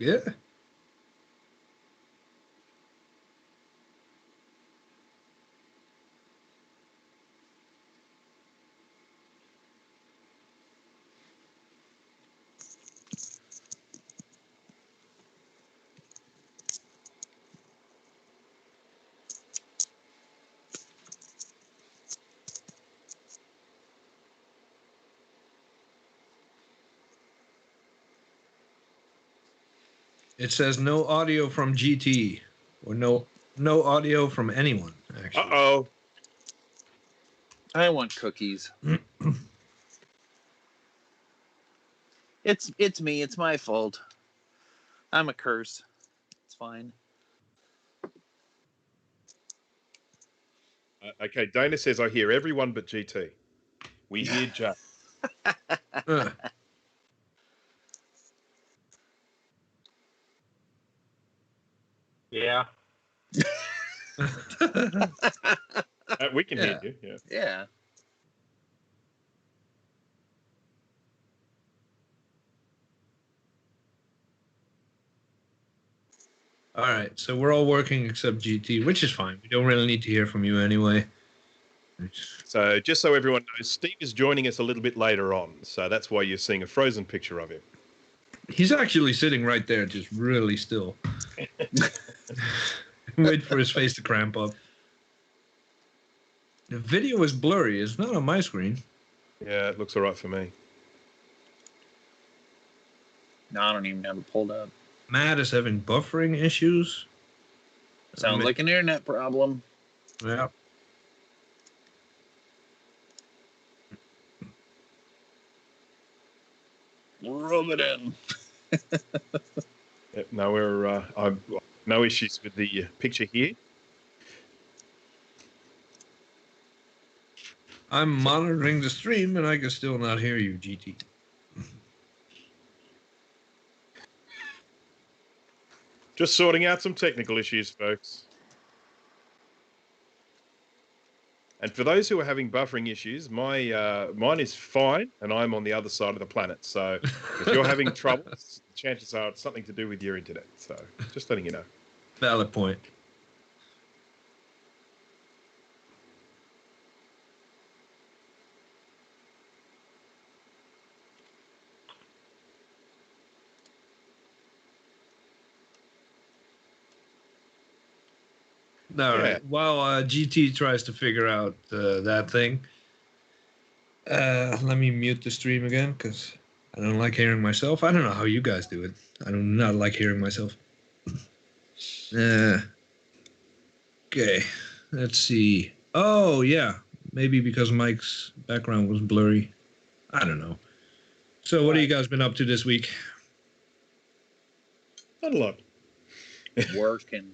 Yeah. It says no audio from GT, or no audio from anyone. Actually. Uh-oh. I want cookies. It's me. It's my fault. I'm a curse. It's fine. Okay, Dana says I hear everyone but GT. We hear Jack. Yeah. We can hear you. Yeah. Yeah. All right, so we're all working except GT, which is fine. We don't really need to hear from you anyway. So just so everyone knows, Steve is joining us a little bit later on. So that's why you're seeing a frozen picture of him. He's actually sitting right there, just really still. Wait for his face to cramp up. The video is blurry. It's not on my screen. Yeah, it looks all right for me. No, I don't even have it pulled up. Matt is having buffering issues. Sounds like an internet problem. Yeah. Rub it in. No, we're I've no issues with the picture here. I'm monitoring the stream, and I can still not hear you, GT. Just sorting out some technical issues, folks. And for those who are having buffering issues, mine is fine, and I'm on the other side of the planet. So if you're having troubles, chances are it's something to do with your internet. So just letting you know. Valid point. All right. While GT tries to figure out that thing, let me mute the stream again because I don't like hearing myself. I don't know how you guys do it. I do not like hearing myself. Okay. Let's see. Oh, yeah. Maybe because Mike's background was blurry. I don't know. So what have you guys been up to this week? Not a lot. Working.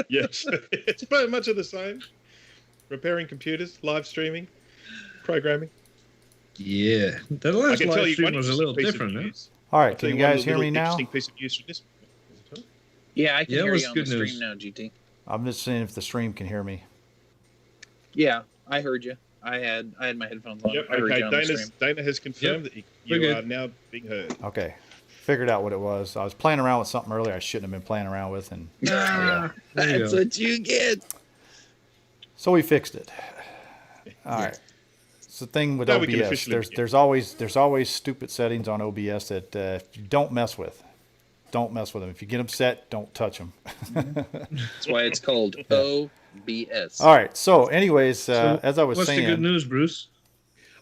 Yes, it's pretty much of the same. Repairing computers, live streaming, programming. Yeah, the last live stream was a little different, huh? All right, can you guys hear me now? Piece of news from this. Yeah, I can hear it was you on good the news. stream now, GT. I'm just seeing if the stream can hear me. Yeah, I heard you. I had my headphones on. Yep. I heard you on the Okay. stream. Dana has confirmed that you are now being heard. Okay, figured out what it was. I was playing around with something earlier I shouldn't have been playing around with, and yeah. That's what you get. So we fixed it. All right. It's the thing with Now we can OBS. officially There's always stupid settings on OBS that you don't mess with. Don't mess with them. If you get upset, don't touch them. That's why it's called OBS. All right. So, anyways, as I was what's saying, the good news, Bruce?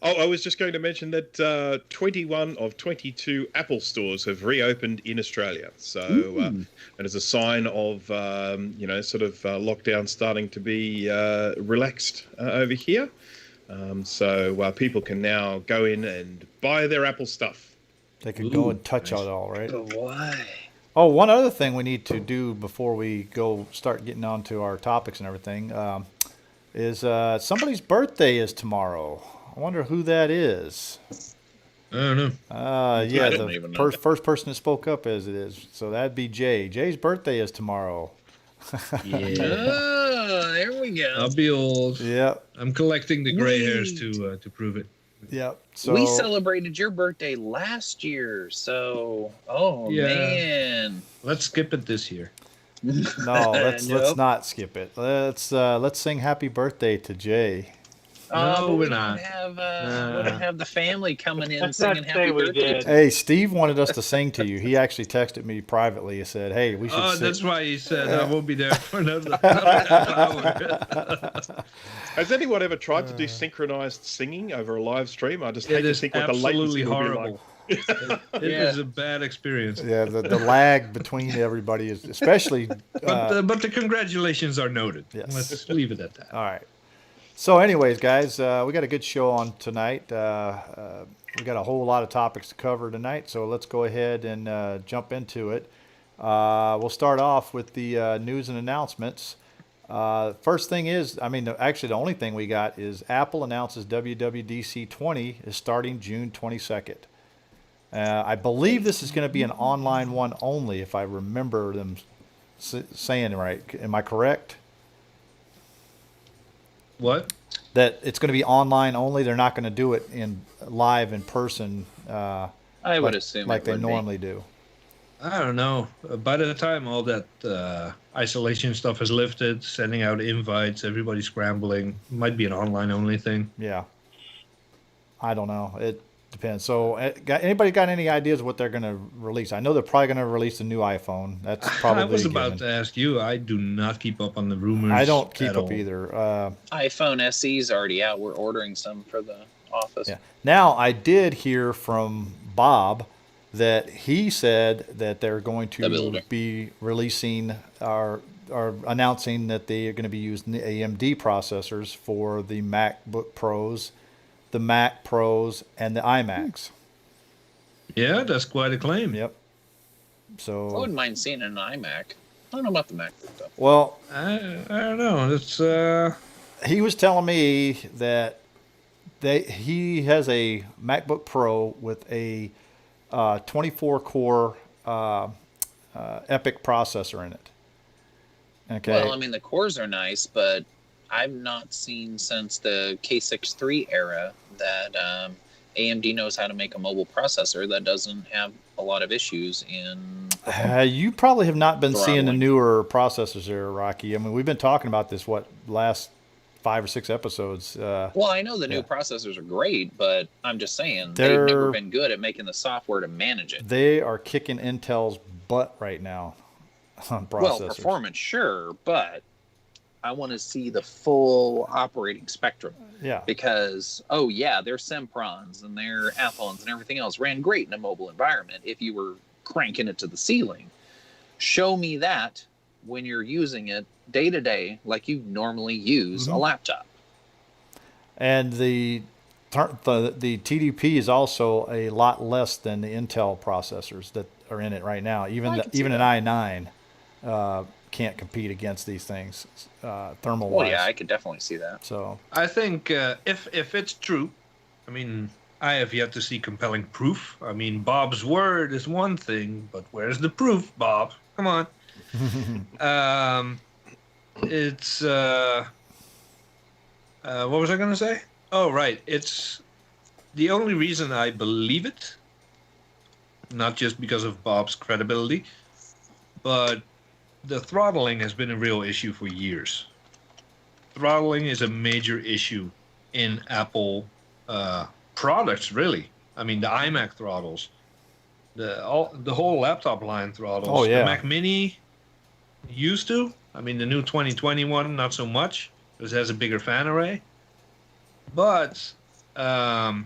Oh, I was just going to mention that 21 of 22 Apple stores have reopened in Australia. So, and as a sign of, sort of lockdown starting to be relaxed over here. So people can now go in and buy their Apple stuff. they could go and touch it all, right? But why? Oh, one other thing we need to do before we go start getting on to our topics and everything is somebody's birthday is tomorrow. I wonder who that is. I don't know. Yeah, don't even know. first person that spoke up as it is. So that'd be Jay. Jay's birthday is tomorrow. Yeah. Oh, there we go. I'll be old. Yeah. I'm collecting the gray hairs to prove it. Yep. So We celebrated your birthday last year, so Yeah. man. Let's skip it this year. no, let's Nope. not skip it. Let's sing happy birthday to Jay. No, But we're we not. don't have the family coming in Let's singing not happy say we birthday. did. to Hey, Steve wanted us to sing to you. He actually texted me privately. He said, "Hey, we should Oh, sing." that's why he said I won't be there for another half hour. Has anyone ever tried to do synchronized singing over a live stream? I just hate It to is think what the latency absolutely will be like. horrible. It Yeah. is a bad experience. Yeah, the lag between everybody is especially. But the congratulations are noted. Yes. Let's leave it at that. All right. So, anyways, guys, we got a good show on tonight. We got a whole lot of topics to cover tonight, so let's go ahead and jump into it. We'll start off with the news and announcements. First thing is, actually, the only thing we got is Apple announces WWDC 20 is starting June 22nd. I believe this is going to be an online one only, if I remember them saying it right. Am I correct? What? That it's going to be online only. They're not going to do it live in person. I would assume like it they would be. normally do. I don't know. By the time all that isolation stuff is lifted, sending out invites, everybody scrambling, might be an online only thing. Yeah. I don't know. It depends. So, anybody got any ideas what they're going to release? I know they're probably going to release a new iPhone. That's probably. I was a about given. to ask you. I do not keep up on the rumors. I don't keep at up all. either. iPhone SE's already out. We're ordering some for the office. Yeah. Now, I did hear from Bob that he said that they're going The to builder. be releasing or announcing that they are going to be using the AMD processors for the MacBook Pros, the Mac Pros, and the iMacs. Yeah, that's quite a claim. Yep. I So, wouldn't mind seeing an iMac. I don't know about the MacBook though. well, I don't know. It's he was telling me that he has a MacBook Pro with a 24-core Epic processor in it. Okay. Well, I mean the cores are nice, but I've not seen since the K63 era that AMD knows how to make a mobile processor that doesn't have a lot of issues in. You probably have not been seeing the Throttling. newer processors there, Rocky. I mean, we've been talking about this, last 5 or 6 episodes. Well, I know the new Yeah. processors are great, but I'm just saying They're- they've never been good at making the software to manage it. They are kicking Intel's butt right now on processors. Well, performance, sure, but I want to see the full operating spectrum Yeah. because, oh yeah, their Semprons and their Athlons and everything else ran great in a mobile environment if you were cranking it to the ceiling. Show me that when you're using it day to day like you normally use a laptop. And the TDP is also a lot less than the Intel processors that are in it right now. Even I can see an that. i9 can't compete against these things thermal Well, wise. yeah, I could definitely see that. So I think if it's true, I mean, I have yet to see compelling proof. I mean, Bob's word is one thing, but where's the proof, Bob? Come on. It's what was I going to say? Oh, right. It's the only reason I believe it, not just because of Bob's credibility, but the throttling has been a real issue for years. Throttling is a major issue in Apple products, really. I mean, the iMac throttles, the whole laptop line throttles. Oh, yeah. The Mac Mini used to. I mean, the new 2021, not so much, because it has a bigger fan array. But I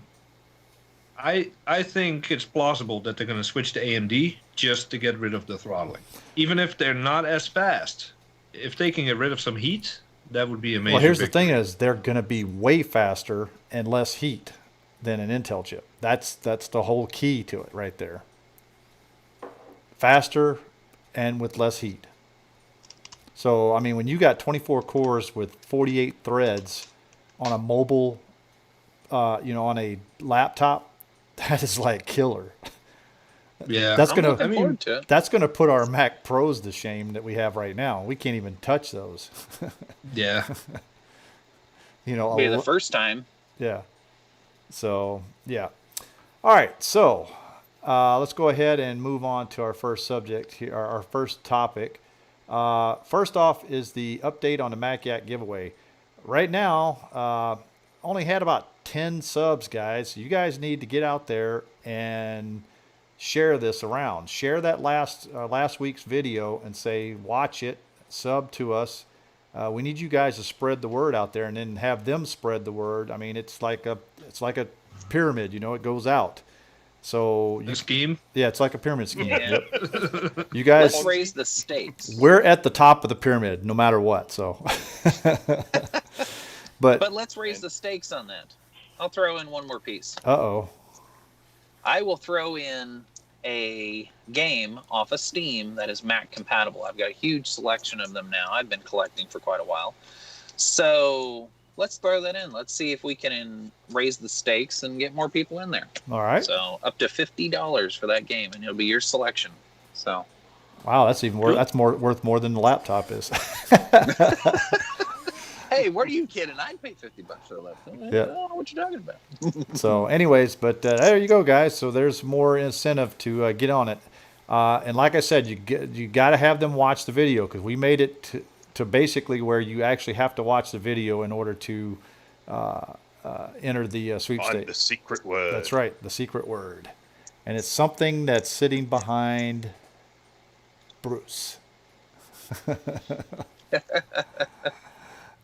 think it's plausible that they're going to switch to AMD just to get rid of the throttling. Even if they're not as fast, if they can get rid of some heat, that would be amazing. well, here's the thing: is they're going to be way faster and less heat than an Intel chip. That's the whole key to it right there. Faster and with less heat. So, I mean, when you got 24 cores with 48 threads on a mobile, on a laptop, that is like killer. Yeah, That's I'm gonna. looking forward to it. That's going to put our Mac Pros to shame that we have right now. We can't even touch those. yeah. Be the first time. Yeah. So, yeah. All right. So, let's go ahead and move on to our first subject here, our first topic. First off is the update on the Mac Yak giveaway. Right now, only had about 10 subs, guys. You guys need to get out there and share this around. Share that last week's video and say, watch it, sub to us. We need you guys to spread the word out there and then have them spread the word. I mean, it's like a pyramid, it goes out. So The scheme? yeah, it's like a pyramid scheme. Yeah. Yep. You guys, Let's raise the stakes. we're at the top of the pyramid, no matter what. So, But let's raise the stakes on that. I'll throw in one more piece. uh-oh. I will throw in a game off of Steam that is Mac compatible. I've got a huge selection of them now. I've been collecting for quite a while. So let's throw that in. Let's see if we can raise the stakes and get more people in there. All right. So up to $50 for that game, and it'll be your selection. So Wow, that's even worth. That's worth more than the laptop is. hey, what are you kidding? I'd pay $50 for the laptop. Yeah. I don't know what you're talking about. So, anyways, but there you go, guys. So there's more incentive to get on it. And like I said, you got to have them watch the video because we made it to basically where you actually have to watch the video in order to enter the sweepstakes. Find the secret word. That's right, the secret word. And it's something that's sitting behind Bruce.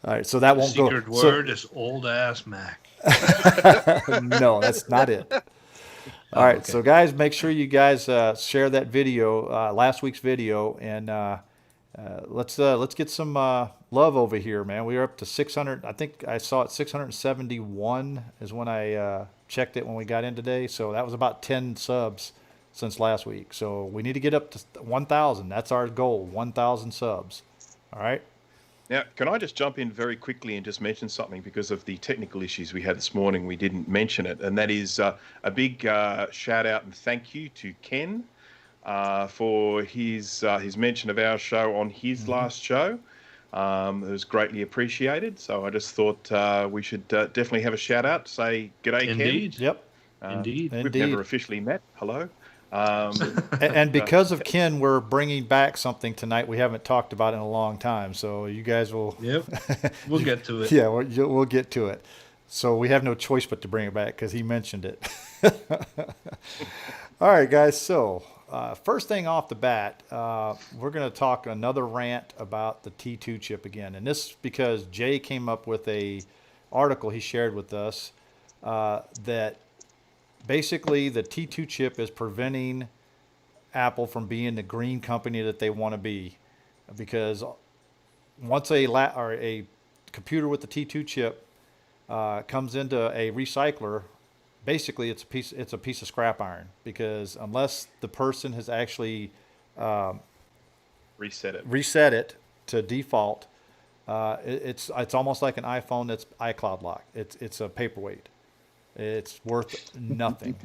All right, so that won't go. Secret word is old ass Mac. No, that's not it. All right, okay. so guys, make sure you guys share that video, last week's video, and let's get some love over here, man. We are up to 600. I think I saw it 671 is when I checked it when we got in today. So that was about 10 subs since last week. So we need to get up to 1,000. That's our goal, 1,000 subs. All right. Now, can I just jump in very quickly and just mention something because of the technical issues we had this morning? We didn't mention it, and that is a big shout out and thank you to Ken for his mention of our show on his last show. It was greatly appreciated. So I just thought we should definitely have a shout out. Say g'day, Indeed. Ken. Yep. Indeed. We've Indeed. never officially met. Hello. And because of Ken, we're bringing back something tonight we haven't talked about in a long time. So you guys will. Yep. We'll get to it. Yeah, we'll get to it. So we have no choice but to bring it back because he mentioned it. All right, guys. So first thing off the bat, we're going to talk another rant about the T2 chip again. And this is because Jay came up with a article he shared with us that basically the T2 chip is preventing Apple from being the green company that they want to be, because once a computer with the T2 chip comes into a recycler, basically it's a piece of scrap iron, because unless the person has actually Reset it to default, it's almost like an iPhone that's iCloud locked. It's a paperweight. It's worth nothing.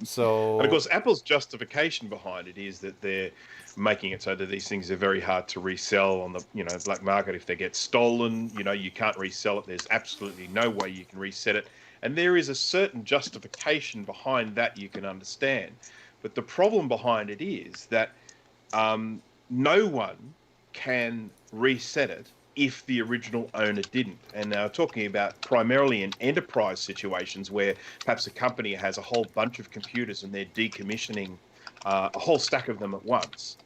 So, and of course, Apple's justification behind it is that they're making it so that these things are very hard to resell on the black market. If they get stolen, you can't resell it. There's absolutely no way you can reset it. And there is a certain justification behind that you can understand. But the problem behind it is that no one can reset it if the original owner didn't. And now talking about primarily in enterprise situations where perhaps a company has a whole bunch of computers and they're decommissioning a whole stack of them at once.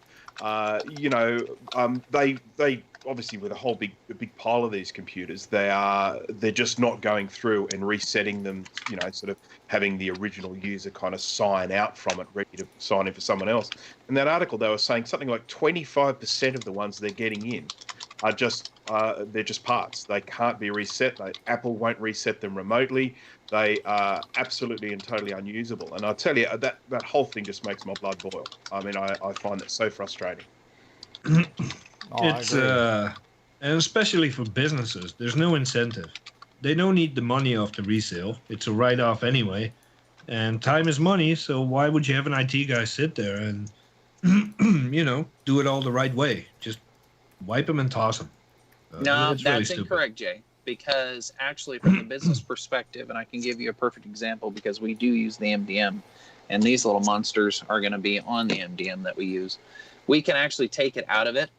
They obviously, with a big pile of these computers, they're just not going through and resetting them, sort of having the original user kind of sign out from it, ready to sign in for someone else. In that article, they were saying something like 25% of the ones they're getting in are just they're just parts. They can't be reset. Apple won't reset them remotely. They are absolutely and totally unusable. And I tell you, that whole thing just makes my blood boil. I mean, I find it so frustrating. It's and especially for businesses, there's no incentive. They don't need the money off the resale. It's a write-off anyway, and time is money. So why would you have an IT guy sit there and do it all the right way? Just wipe them and toss them. No, it's that's really stupid. incorrect, Jay. because actually from the business perspective, and I can give you a perfect example because we do use the MDM, and these little monsters are going to be on the MDM that we use. We can actually take it out of it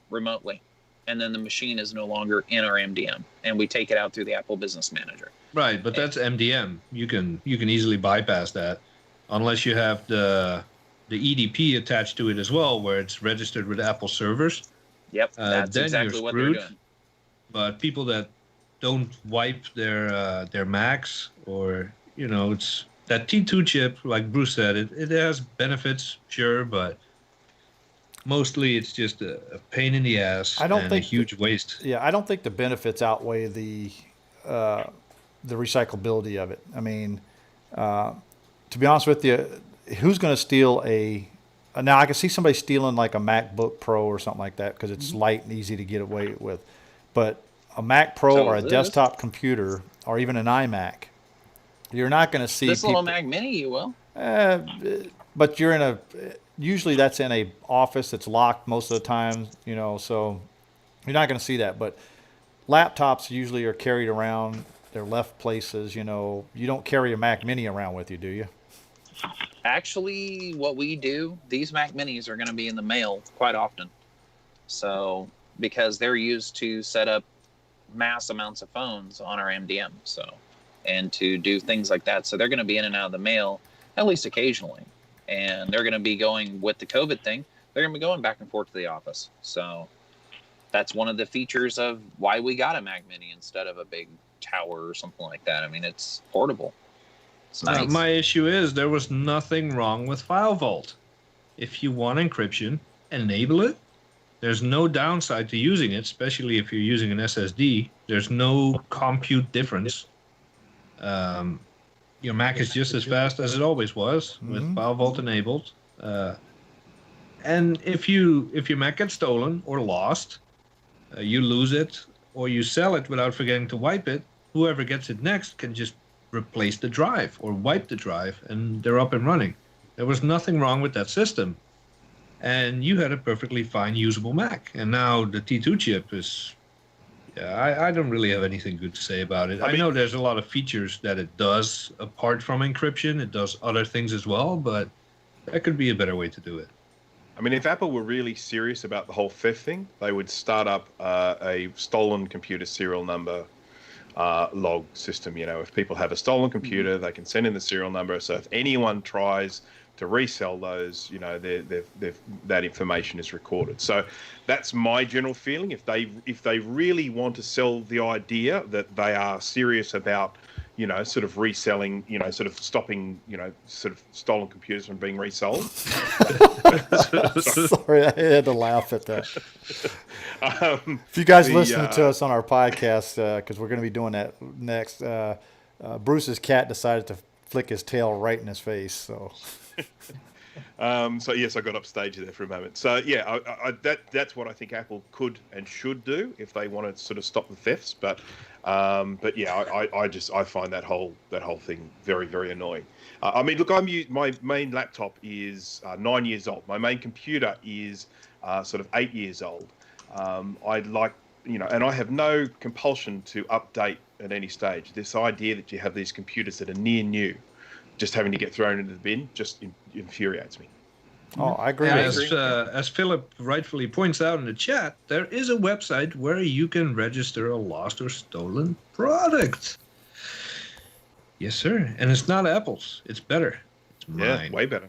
remotely, and then the machine is no longer in our MDM, and we take it out through the Apple Business Manager. Right, but that's MDM. You can easily bypass that, unless you have the EDP attached to it as well, where it's registered with Apple servers. Yep, that's then exactly you're what they're screwed. doing. But people that don't wipe their Macs, or it's that T2 chip, like Bruce said, it has benefits, sure, but mostly it's just a pain in the ass and a huge waste. Yeah, I don't think the benefits outweigh the recyclability of it. I mean, to be honest with you, who's going to steal now I can see somebody stealing like a MacBook Pro or something like that because it's light and easy to get away with. But a Mac Pro or a desktop computer or even an iMac, you're not going to see this little Mac Mini, you will. But you're usually that's in a office that's locked most of the time, so you're not going to see that. But laptops usually are carried around. They're left places, You don't carry a Mac Mini around with you, do you? Actually, what we do, these Mac Minis are going to be in the mail quite often. So, because they're used to set up mass amounts of phones on our MDM, and to do things like that. So they're going to be in and out of the mail at least occasionally. And they're going to be going with the COVID thing. They're going to be going back and forth to the office. So that's one of the features of why we got a Mac Mini instead of a big tower or something like that. I mean, it's portable. It's nice. My issue is there was nothing wrong with File Vault. If you want encryption, enable it. There's no downside to using it, especially if you're using an SSD. There's no compute difference. Your Mac is just as fast as it always was with File Vault enabled. And if your Mac gets stolen or lost, you lose it or you sell it without forgetting to wipe it, whoever gets it next can just replace the drive or wipe the drive, and they're up and running. There was nothing wrong with that system. And you had a perfectly fine usable Mac. And now the T2 chip is... Yeah, I don't really have anything good to say about it. I know there's a lot of features that it does apart from encryption. It does other things as well, but that could be a better way to do it. I mean, if Apple were really serious about the whole theft thing, they would start up a stolen computer serial number log system. If people have a stolen computer, they can send in the serial number. So if anyone tries to resell those, that information is recorded. So that's my general feeling. If they really want to sell the idea that they are serious about, sort of reselling, sort of stopping, sort of stolen computers from being resold. Sorry, I had to laugh at that. If you guys listening to us on our podcast, because we're going to be doing that next, Bruce's cat decided to flick his tail right in his face. So yes, I got upstage there for a moment. So yeah, that's what I think Apple could and should do if they want to sort of stop the thefts. But yeah, I find that whole thing very, very annoying. I mean, look, my main laptop is 9 years old. My main computer is sort of 8 years old. I'd like, and I have no compulsion to update at any stage. This idea that you have these computers that are near new, just having to get thrown into the bin, just infuriates me. Oh, I agree. As Philip rightfully points out in the chat, there is a website where you can register a lost or stolen product. Yes, sir. And it's not Apple's. It's better. It's mine. Yeah, way better.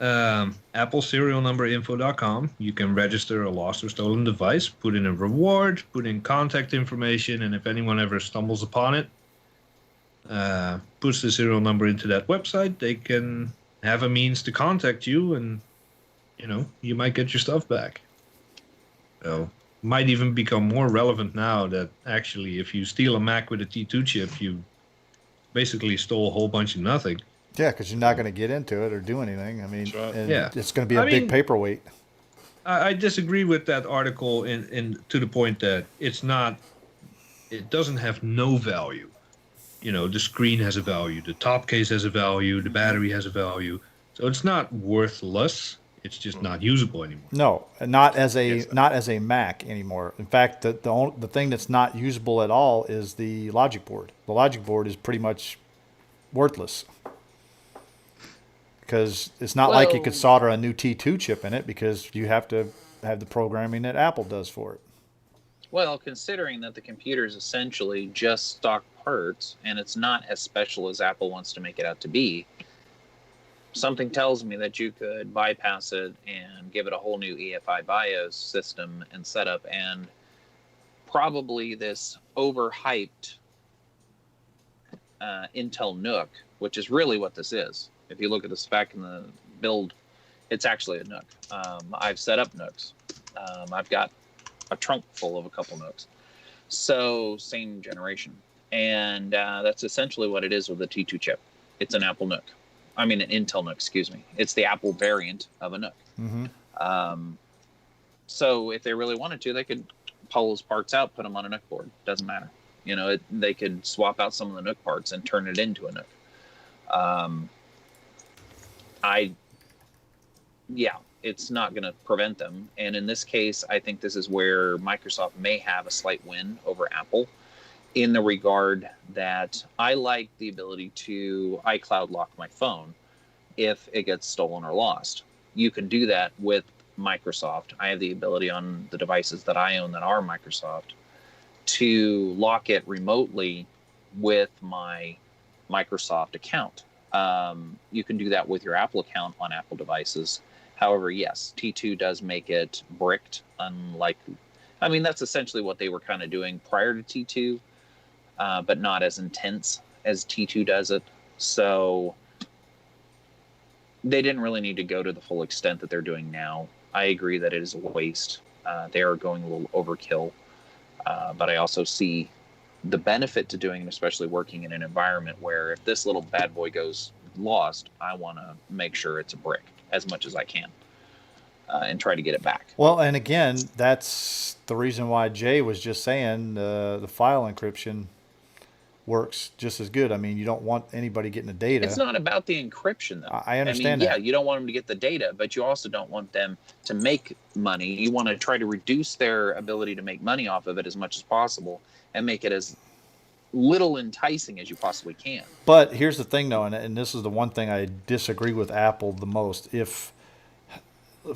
AppleSerialNumberInfo.com. You can register a lost or stolen device, put in a reward, put in contact information, and if anyone ever stumbles upon it, puts the serial number into that website, they can have a means to contact you, and you might get your stuff back. So might even become more relevant now that actually if you steal a Mac with a T2 chip, you basically stole a whole bunch of nothing. Yeah, because you're not going to get into it or do anything. I mean, right. and it's going to be a big paperweight. I disagree with that article in to the point that it doesn't have no value. The screen has a value, the top case has a value, the battery has a value. So it's not worthless. It's just not usable anymore. No, not as a Mac anymore. In fact, the thing that's not usable at all is the logic board. The logic board is pretty much worthless because it's not like you could solder a new T2 chip in it because you have to have the programming that Apple does for it. Well, considering that the computer is essentially just stock parts and it's not as special as Apple wants to make it out to be, something tells me that you could bypass it and give it a whole new EFI BIOS system and setup, and probably this overhyped Intel NUC, which is really what this is. If you look at the spec and the build, it's actually a NUC. I've set up NUCs. I've got a trunk full of a couple NUCs. So same generation. And that's essentially what it is with the T2 chip. It's an Apple NUC. I mean, an Intel NUC, excuse me. It's the Apple variant of a NUC. Mm-hmm. So if they really wanted to, they could pull those parts out, put them on a NUC board. Doesn't matter. You know, they could swap out some of the NUC parts and turn it into a NUC. It's not going to prevent them. And in this case, I think this is where Microsoft may have a slight win over Apple, in the regard that I like the ability to iCloud lock my phone if it gets stolen or lost. You can do that with Microsoft. I have the ability on the devices that I own that are Microsoft to lock it remotely with my Microsoft account. You can do that with your Apple account on Apple devices. However, yes, T2 does make it bricked, that's essentially what they were kind of doing prior to T2. But not as intense as T2 does it. So they didn't really need to go to the full extent that they're doing now. I agree that it is a waste. They are going a little overkill. But I also see the benefit to doing it, especially working in an environment where if this little bad boy goes lost, I want to make sure it's a brick as much as I can and try to get it back. Well, and again, that's the reason why Jay was just saying the file encryption works just as good. I mean, you don't want anybody getting the data. It's not about the encryption, though. I understand that. Yeah, you don't want them to get the data, but you also don't want them to make money. You want to try to reduce their ability to make money off of it as much as possible and make it as little enticing as you possibly can. But here's the thing, though, and this is the one thing I disagree with Apple the most. If,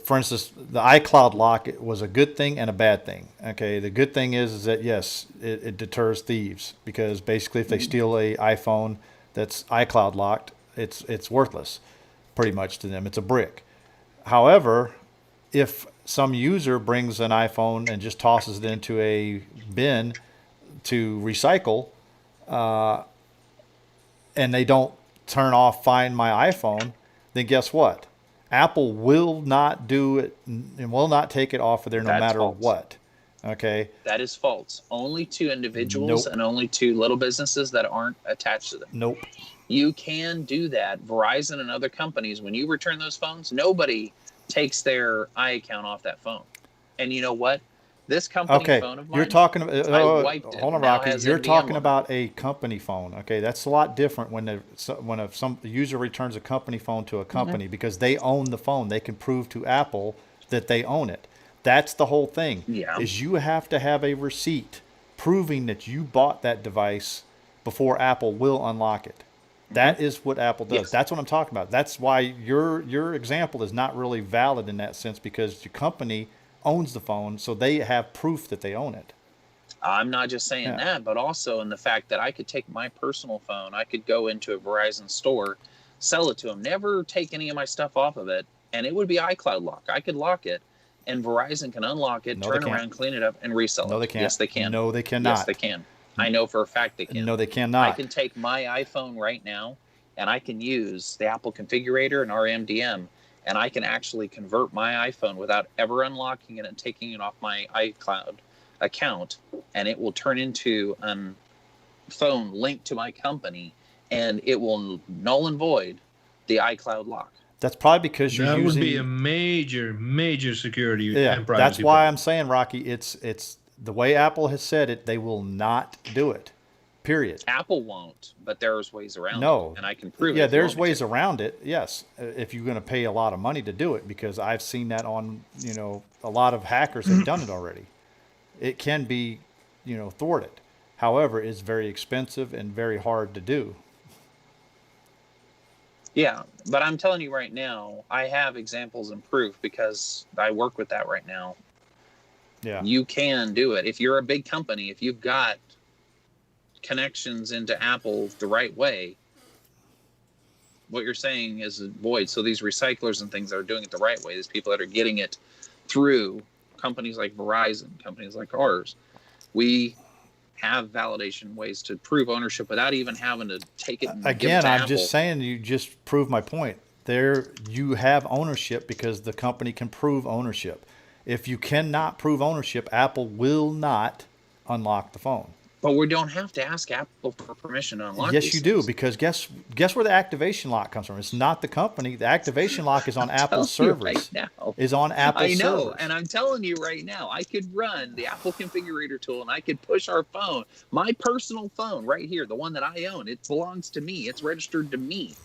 for instance, the iCloud lock was a good thing and a bad thing. Okay, the good thing is that, yes, it deters thieves, because basically if they steal a iPhone that's iCloud locked, it's worthless pretty much to them. It's a brick. However, if some user brings an iPhone and just tosses it into a bin to recycle, and they don't turn off Find My iPhone, then guess what? Apple will not do it and will not take it off of there no matter what. Okay? That is false. Only to individuals and only to little businesses that aren't attached to them. Nope. You can do that. Verizon and other companies, when you return those phones, nobody takes their iAccount off that phone. And you know what? This company phone of mine, you're talking about. I wiped it. Hold on, Now Rocky. has You're MDM talking on it. about a company phone. Okay, that's a lot different when the user returns a company phone to a company because they own the phone. They can prove to Apple that they own it. That's the whole thing. Yeah. Is you have to have a receipt proving that you bought that device before Apple will unlock it. That is what Apple does. Yes. That's what I'm talking about. That's why your example is not really valid in that sense, because your company owns the phone, so they have proof that they own it. I'm not just saying that, but also in the fact that I could take my personal phone, I could go into a Verizon store, sell it to them, never take any of my stuff off of it, and it would be iCloud lock. I could lock it, and Verizon can unlock it, turn around, clean it up, and resell it. No, they can't. Yes, they can. No, they cannot. Yes, they can. I know for a fact they can. No, they cannot. I can take my iPhone right now, and I can use the Apple configurator and RMDM, and I can actually convert my iPhone without ever unlocking it and taking it off my iCloud account, and it will turn into a phone linked to my company, and it will null and void the iCloud lock. That's probably because you're that using. That would be a major security and privacy. That's why I'm saying, Rocky, it's the way Apple has said it. They will not do it. period. Apple won't, but there's ways around No. it, and I can prove it. Yeah, if you there's want me ways to. around it. Yes, if you're going to pay a lot of money to do it, because I've seen that on, a lot of hackers have done it already. It can be, thwarted. However, it's very expensive and very hard to do. Yeah, but I'm telling you right now, I have examples and proof because I work with that right now. Yeah. You can do it. If you're a big company, if you've got connections into Apple the right way, what you're saying is void. So these recyclers and things that are doing it the right way, these people that are getting it through companies like Verizon, companies like ours, we have validation ways to prove ownership without even having to take it and give it Again, to I'm Apple. just saying, you just proved my point. There, you have ownership because the company can prove ownership. If you cannot prove ownership, Apple will not unlock the phone. But we don't have to ask Apple for permission to unlock Yes, these you do, things. because guess where the activation lock comes from? It's not the company. The activation lock is on Apple's Telling you servers. right now. Is on Apple's I know, servers. and I'm telling you right now, I could run the Apple configurator tool and I could push our phone, my personal phone right here, the one that I own. It belongs to me. It's registered to me.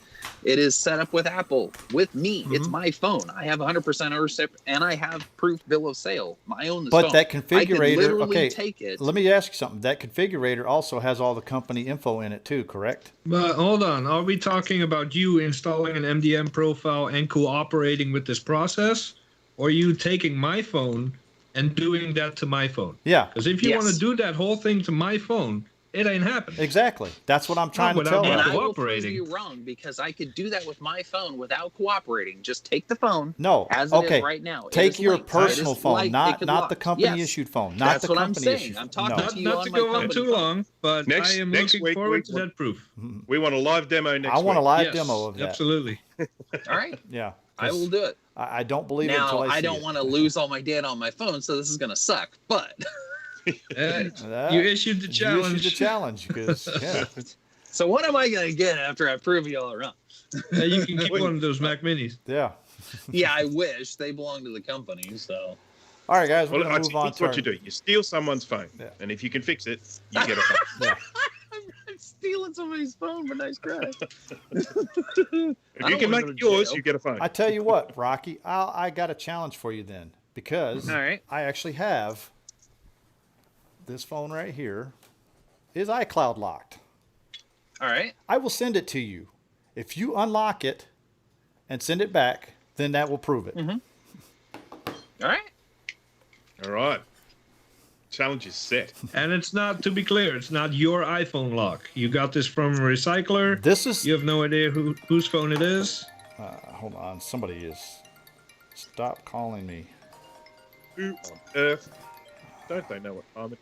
It is set up with Apple, with me. It's my phone. I have 100% ownership, and I have proof bill of sale. I own this But phone. that I could configurator, literally okay, take it. let me ask you something. That configurator also has all the company info in it too, correct? But hold on, are we talking about you installing an MDM profile and cooperating with this process, or you taking my phone and doing that to my phone? Yeah, Because if you Yes. want to do that whole thing to my phone, it ain't happening. exactly. That's what I'm trying to without tell me And you. I will prove cooperating. you wrong because I could do that with my phone without cooperating. Just take the phone No, as it okay. is right now. It Take is your linked. It personal is phone, linked. not It the locks. company Yes. issued phone, not That's the what I'm company saying. issued I'm phone. talking No. to you Not on to my go on company too phone. long, but Next- I am next looking week forward to we- that proof. We want a live demo next I want a week. live Yes, demo of that. absolutely. All right. Yeah, I will do it. I don't believe it Now, until I see I don't it. want to lose all my data on my phone, so this is going to suck. But You issued the You challenge. issued the challenge because yeah. so what am I going to get after I prove you all wrong? You can keep one of those Mac Minis. Yeah. Yeah, I wish they belong to the company. So All right, guys, we're Well, gonna move on here's to what our, you do. You steal someone's phone, Yeah. and if you can fix it, you get a phone. Yeah. I'm stealing somebody's phone, but nice try. If don't you can wanna make go it to yours, jail. you get a phone. I tell you what, Rocky, I got a challenge for you then, because All right. I actually have this phone right here is iCloud locked. All right. I will send it to you. If you unlock it and send it back, then that will prove it. All right. All right. Challenge is set. And it's not, to be clear, it's not your iPhone lock. You got this from a recycler. This is You have no idea whose phone it is. hold on, somebody is stop calling me. Who on earth? Don't they know what time it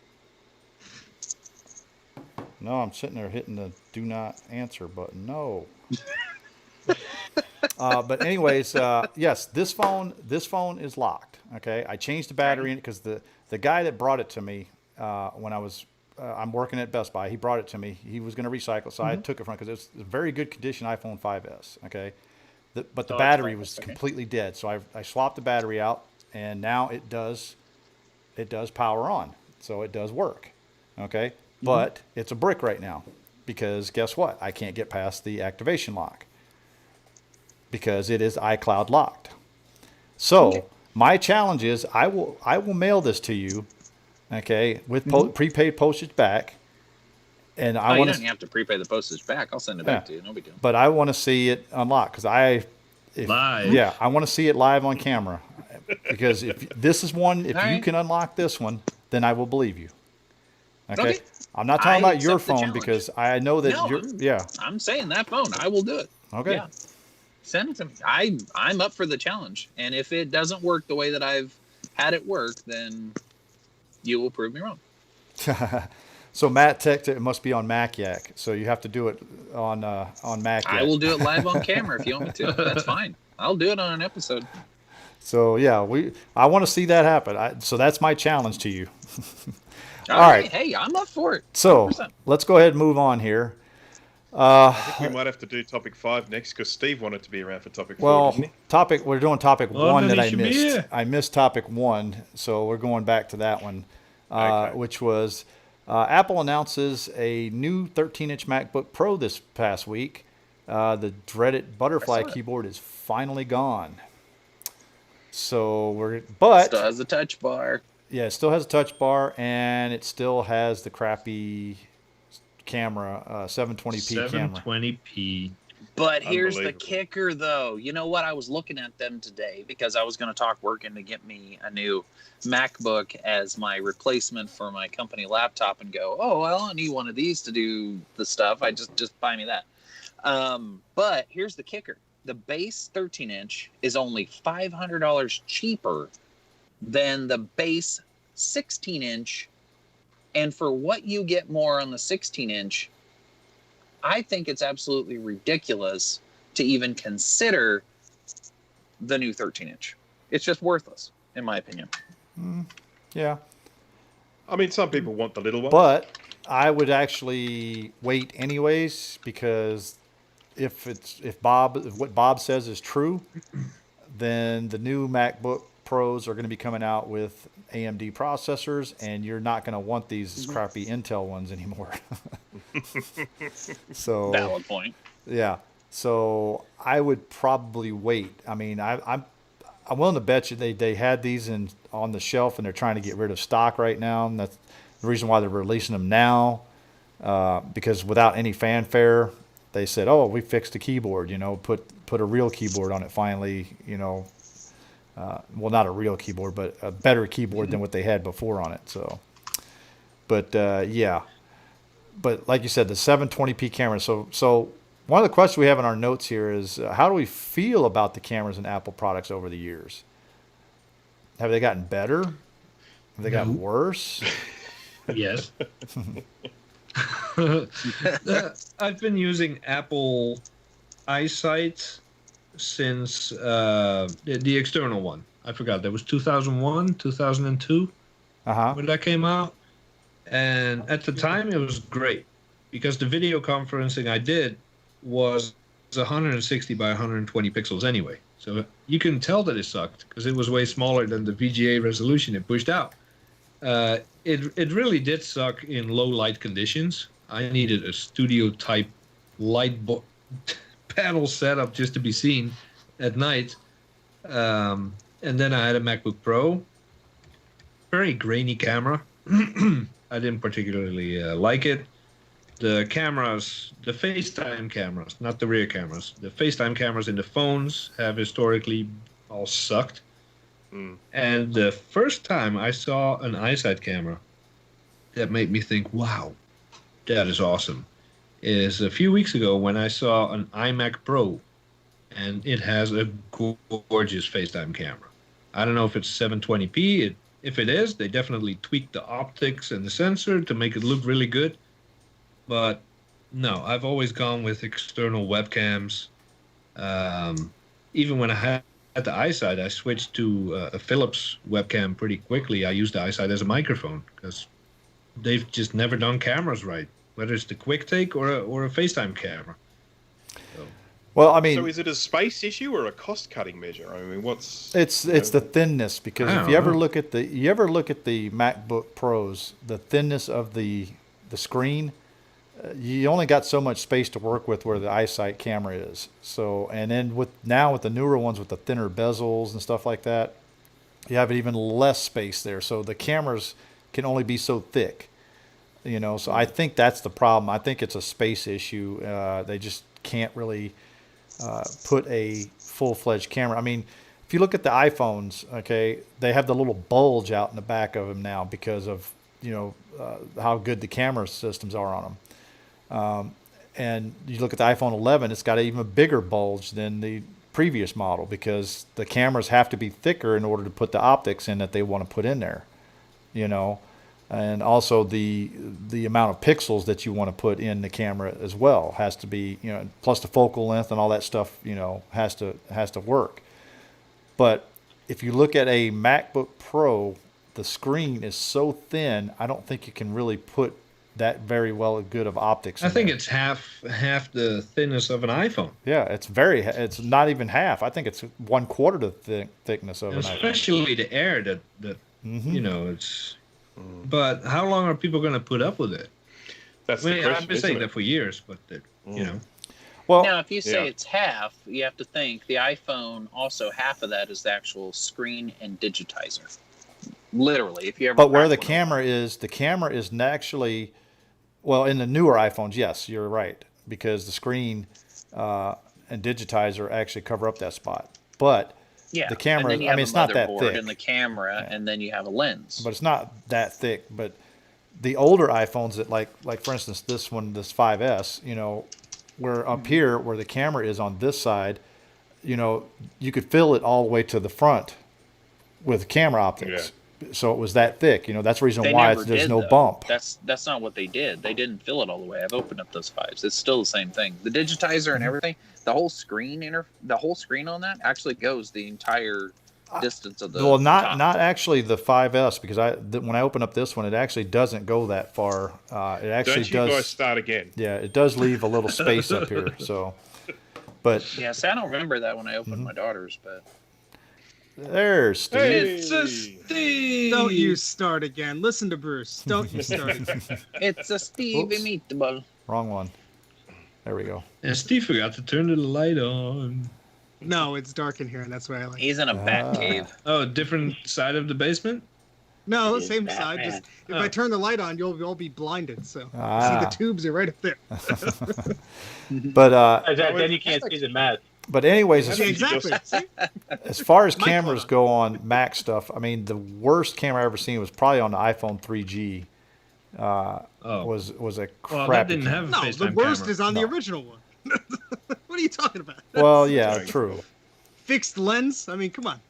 No, I'm sitting there hitting the do not answer button. No. But anyways, yes, this phone is locked. Okay, I changed the battery in it because the guy that brought it to me when I was I'm working at Best Buy, he brought it to me. He was going to recycle, so I took it from because it's a very good condition iPhone 5s. Okay, but the battery was completely dead, so I swapped the battery out, and now it does power on, so it does work. Okay, but it's a brick right now because guess what? I can't get past the activation lock because it is iCloud locked. So my challenge is I will mail this to you, okay, with prepaid postage back, and I You want don't have to prepay the postage back. I'll send it back to you. No big deal. but I want to see it unlocked because Live. yeah, I want to see it live on camera because if this is one, if All you right. can unlock this one, then I will believe you. Okay. Okay. I'm not talking I about your accept the phone challenge. because I know that No, you're. I'm- Yeah. I'm saying that phone. I will do it. Okay. Yeah. Send it to me. I'm up for the challenge. And if it doesn't work the way that I've had it work, then you will prove me wrong. So Matt texted it must be on Mac Yak, so you have to do it on Mac Yak. I will do it live on camera if you want me to. That's fine. I'll do it on an episode. So yeah, I want to see that happen. So that's my challenge to you. All right. Hey, I'm up for it. So 100%. let's go ahead and move on here. I think we might have to do topic 5 next because Steve wanted to be around for topic 4, Well, didn't he? we're doing topic Well, 1 then that he I should be missed. here. I missed topic 1, so we're going back to that one, Okay. which was Apple announces a new 13-inch MacBook Pro this past week. The dreaded butterfly keyboard is finally gone. So but still has a touch bar. Yeah, it still has a touch bar, and it still has the crappy camera, 720p camera. 720p. But here's the kicker, though. You know what? I was looking at them today because I was going to talk working to get me a new MacBook as my replacement for my company laptop and go, oh, well, I need one of these to do the stuff. I just buy me that. But here's the kicker. The base 13-inch is only $500 cheaper than the base 16-inch. And for what you get more on the 16-inch, I think it's absolutely ridiculous to even consider the new 13-inch. It's just worthless, in my opinion. Yeah. I mean, some people want the little one. But I would actually wait anyways, because if what Bob says is true, then the new MacBook Pros are going to be coming out with AMD processors, and you're not going to want these crappy Intel ones anymore. So valid point. Yeah. So I would probably wait. I mean, I'm willing to bet you they had these on the shelf, and they're trying to get rid of stock right now. And that's the reason why they're releasing them now, because without any fanfare, they said, "Oh, we fixed the keyboard. Put a real keyboard on it finally. Well, not a real keyboard, but a better keyboard than what they had before on it." So, but yeah. But like you said, the 720p camera. So one of the questions we have in our notes here is, how do we feel about the cameras in Apple products over the years? Have they gotten better? Have they gotten worse? Yes. I've been using Apple iSight since the external one. I forgot. That was 2001, 2002 when that came out. And at the time, it was great because the video conferencing I did was 160 by 120 pixels anyway. So you can tell that it sucked because it was way smaller than the VGA resolution it pushed out. It really did suck in low light conditions. I needed a studio type light panel setup just to be seen at night. And then I had a MacBook Pro. Very grainy camera. I didn't particularly like it. The cameras, the FaceTime cameras, not the rear cameras, the FaceTime cameras in the phones have historically all sucked. And the first time I saw an iSight camera that made me think, wow, that is awesome, is a few weeks ago when I saw an iMac Pro, and it has a gorgeous FaceTime camera. I don't know if it's 720p. If it is, they definitely tweaked the optics and the sensor to make it look really good. But no, I've always gone with external webcams. Even when I had the iSight, I switched to a Philips webcam pretty quickly. I used the iSight as a microphone because they've just never done cameras right, whether it's the quick take or a FaceTime camera. So. Well, I mean, so is it a space issue or a cost-cutting measure? I mean, it's the thinness, because if you ever look at the MacBook Pros, the thinness of the screen, you only got so much space to work with where the iSight camera is. So, and then with the newer ones with the thinner bezels and stuff like that, you have even less space there. So the cameras can only be so thick, So I think that's the problem. I think it's a space issue. They just can't really put a full-fledged camera. I mean, if you look at the iPhones, okay, they have the little bulge out in the back of them now because of how good the camera systems are on them. And you look at the iPhone 11, it's got an even bigger bulge than the previous model because the cameras have to be thicker in order to put the optics in that they want to put in there, and also the amount of pixels that you want to put in the camera as well has to be, plus the focal length and all that stuff, has to work. But if you look at a MacBook Pro, the screen is so thin, I don't think you can really put that very well good of optics. I think it's half the thickness of an iPhone. Yeah, it's not even half. I think it's 1/4 the thickness of an iPhone. Especially the air that it's. But how long are people going to put up with it? That's I the mean, question. I've been isn't saying it? that for years, but you know, Well, Now, if you say Yeah. it's half, you have to think the iPhone also half of that is the actual screen and digitizer. Literally, if you ever. but where the crack one camera is actually, well, in the newer iPhones, yes, you're right, because the screen and digitizer actually cover up that spot. But yeah, the camera, and then you I have mean, a it's not that motherboard thick, and the camera, and then you have a lens. but it's not that thick. But the older iPhones that like for instance, this one, this 5S, you know, where up here where the camera is on this side, you know, you could fill it all the way to the front with camera optics. So it was that thick. You know, that's the reason They why never there's did, no though. bump. That's not what they did. They didn't fill it all the way. I've opened up those fives. It's still the same thing. The digitizer and everything, the whole screen on that actually goes the entire distance of the Well, top. not actually the 5S, because when I open up this one, it actually doesn't go that far. It actually Don't you does. guys start again? Yeah, it does leave a little space up here. So, but Yeah, see, I don't remember that when I opened my daughter's, but there's Steve. Hey! it's a Steve. Don't you start again. Listen to Bruce. Don't you start again. it's a Stevie Oops. Meatball. Wrong one. There we go. And Steve forgot to turn the light on. No, it's dark in here, and that's why I like it. He's in a bat cave. Oh, different side of the basement. No, It is same Batman. side. Just if Oh. I turn the light on, you'll all be blinded. So see, Ah. the tubes are right up there. But Then you can't see the mess. anyways, Yeah, exactly. See? as far as Mic cameras on. go on Mac stuff, I mean, the worst camera I ever seen was probably on the iPhone 3G. Oh, Was a well, crappy that didn't camera. have a No, FaceTime the worst camera. is on No. the original one. What are you talking about? Well, yeah, true. Fixed lens? I mean, come on.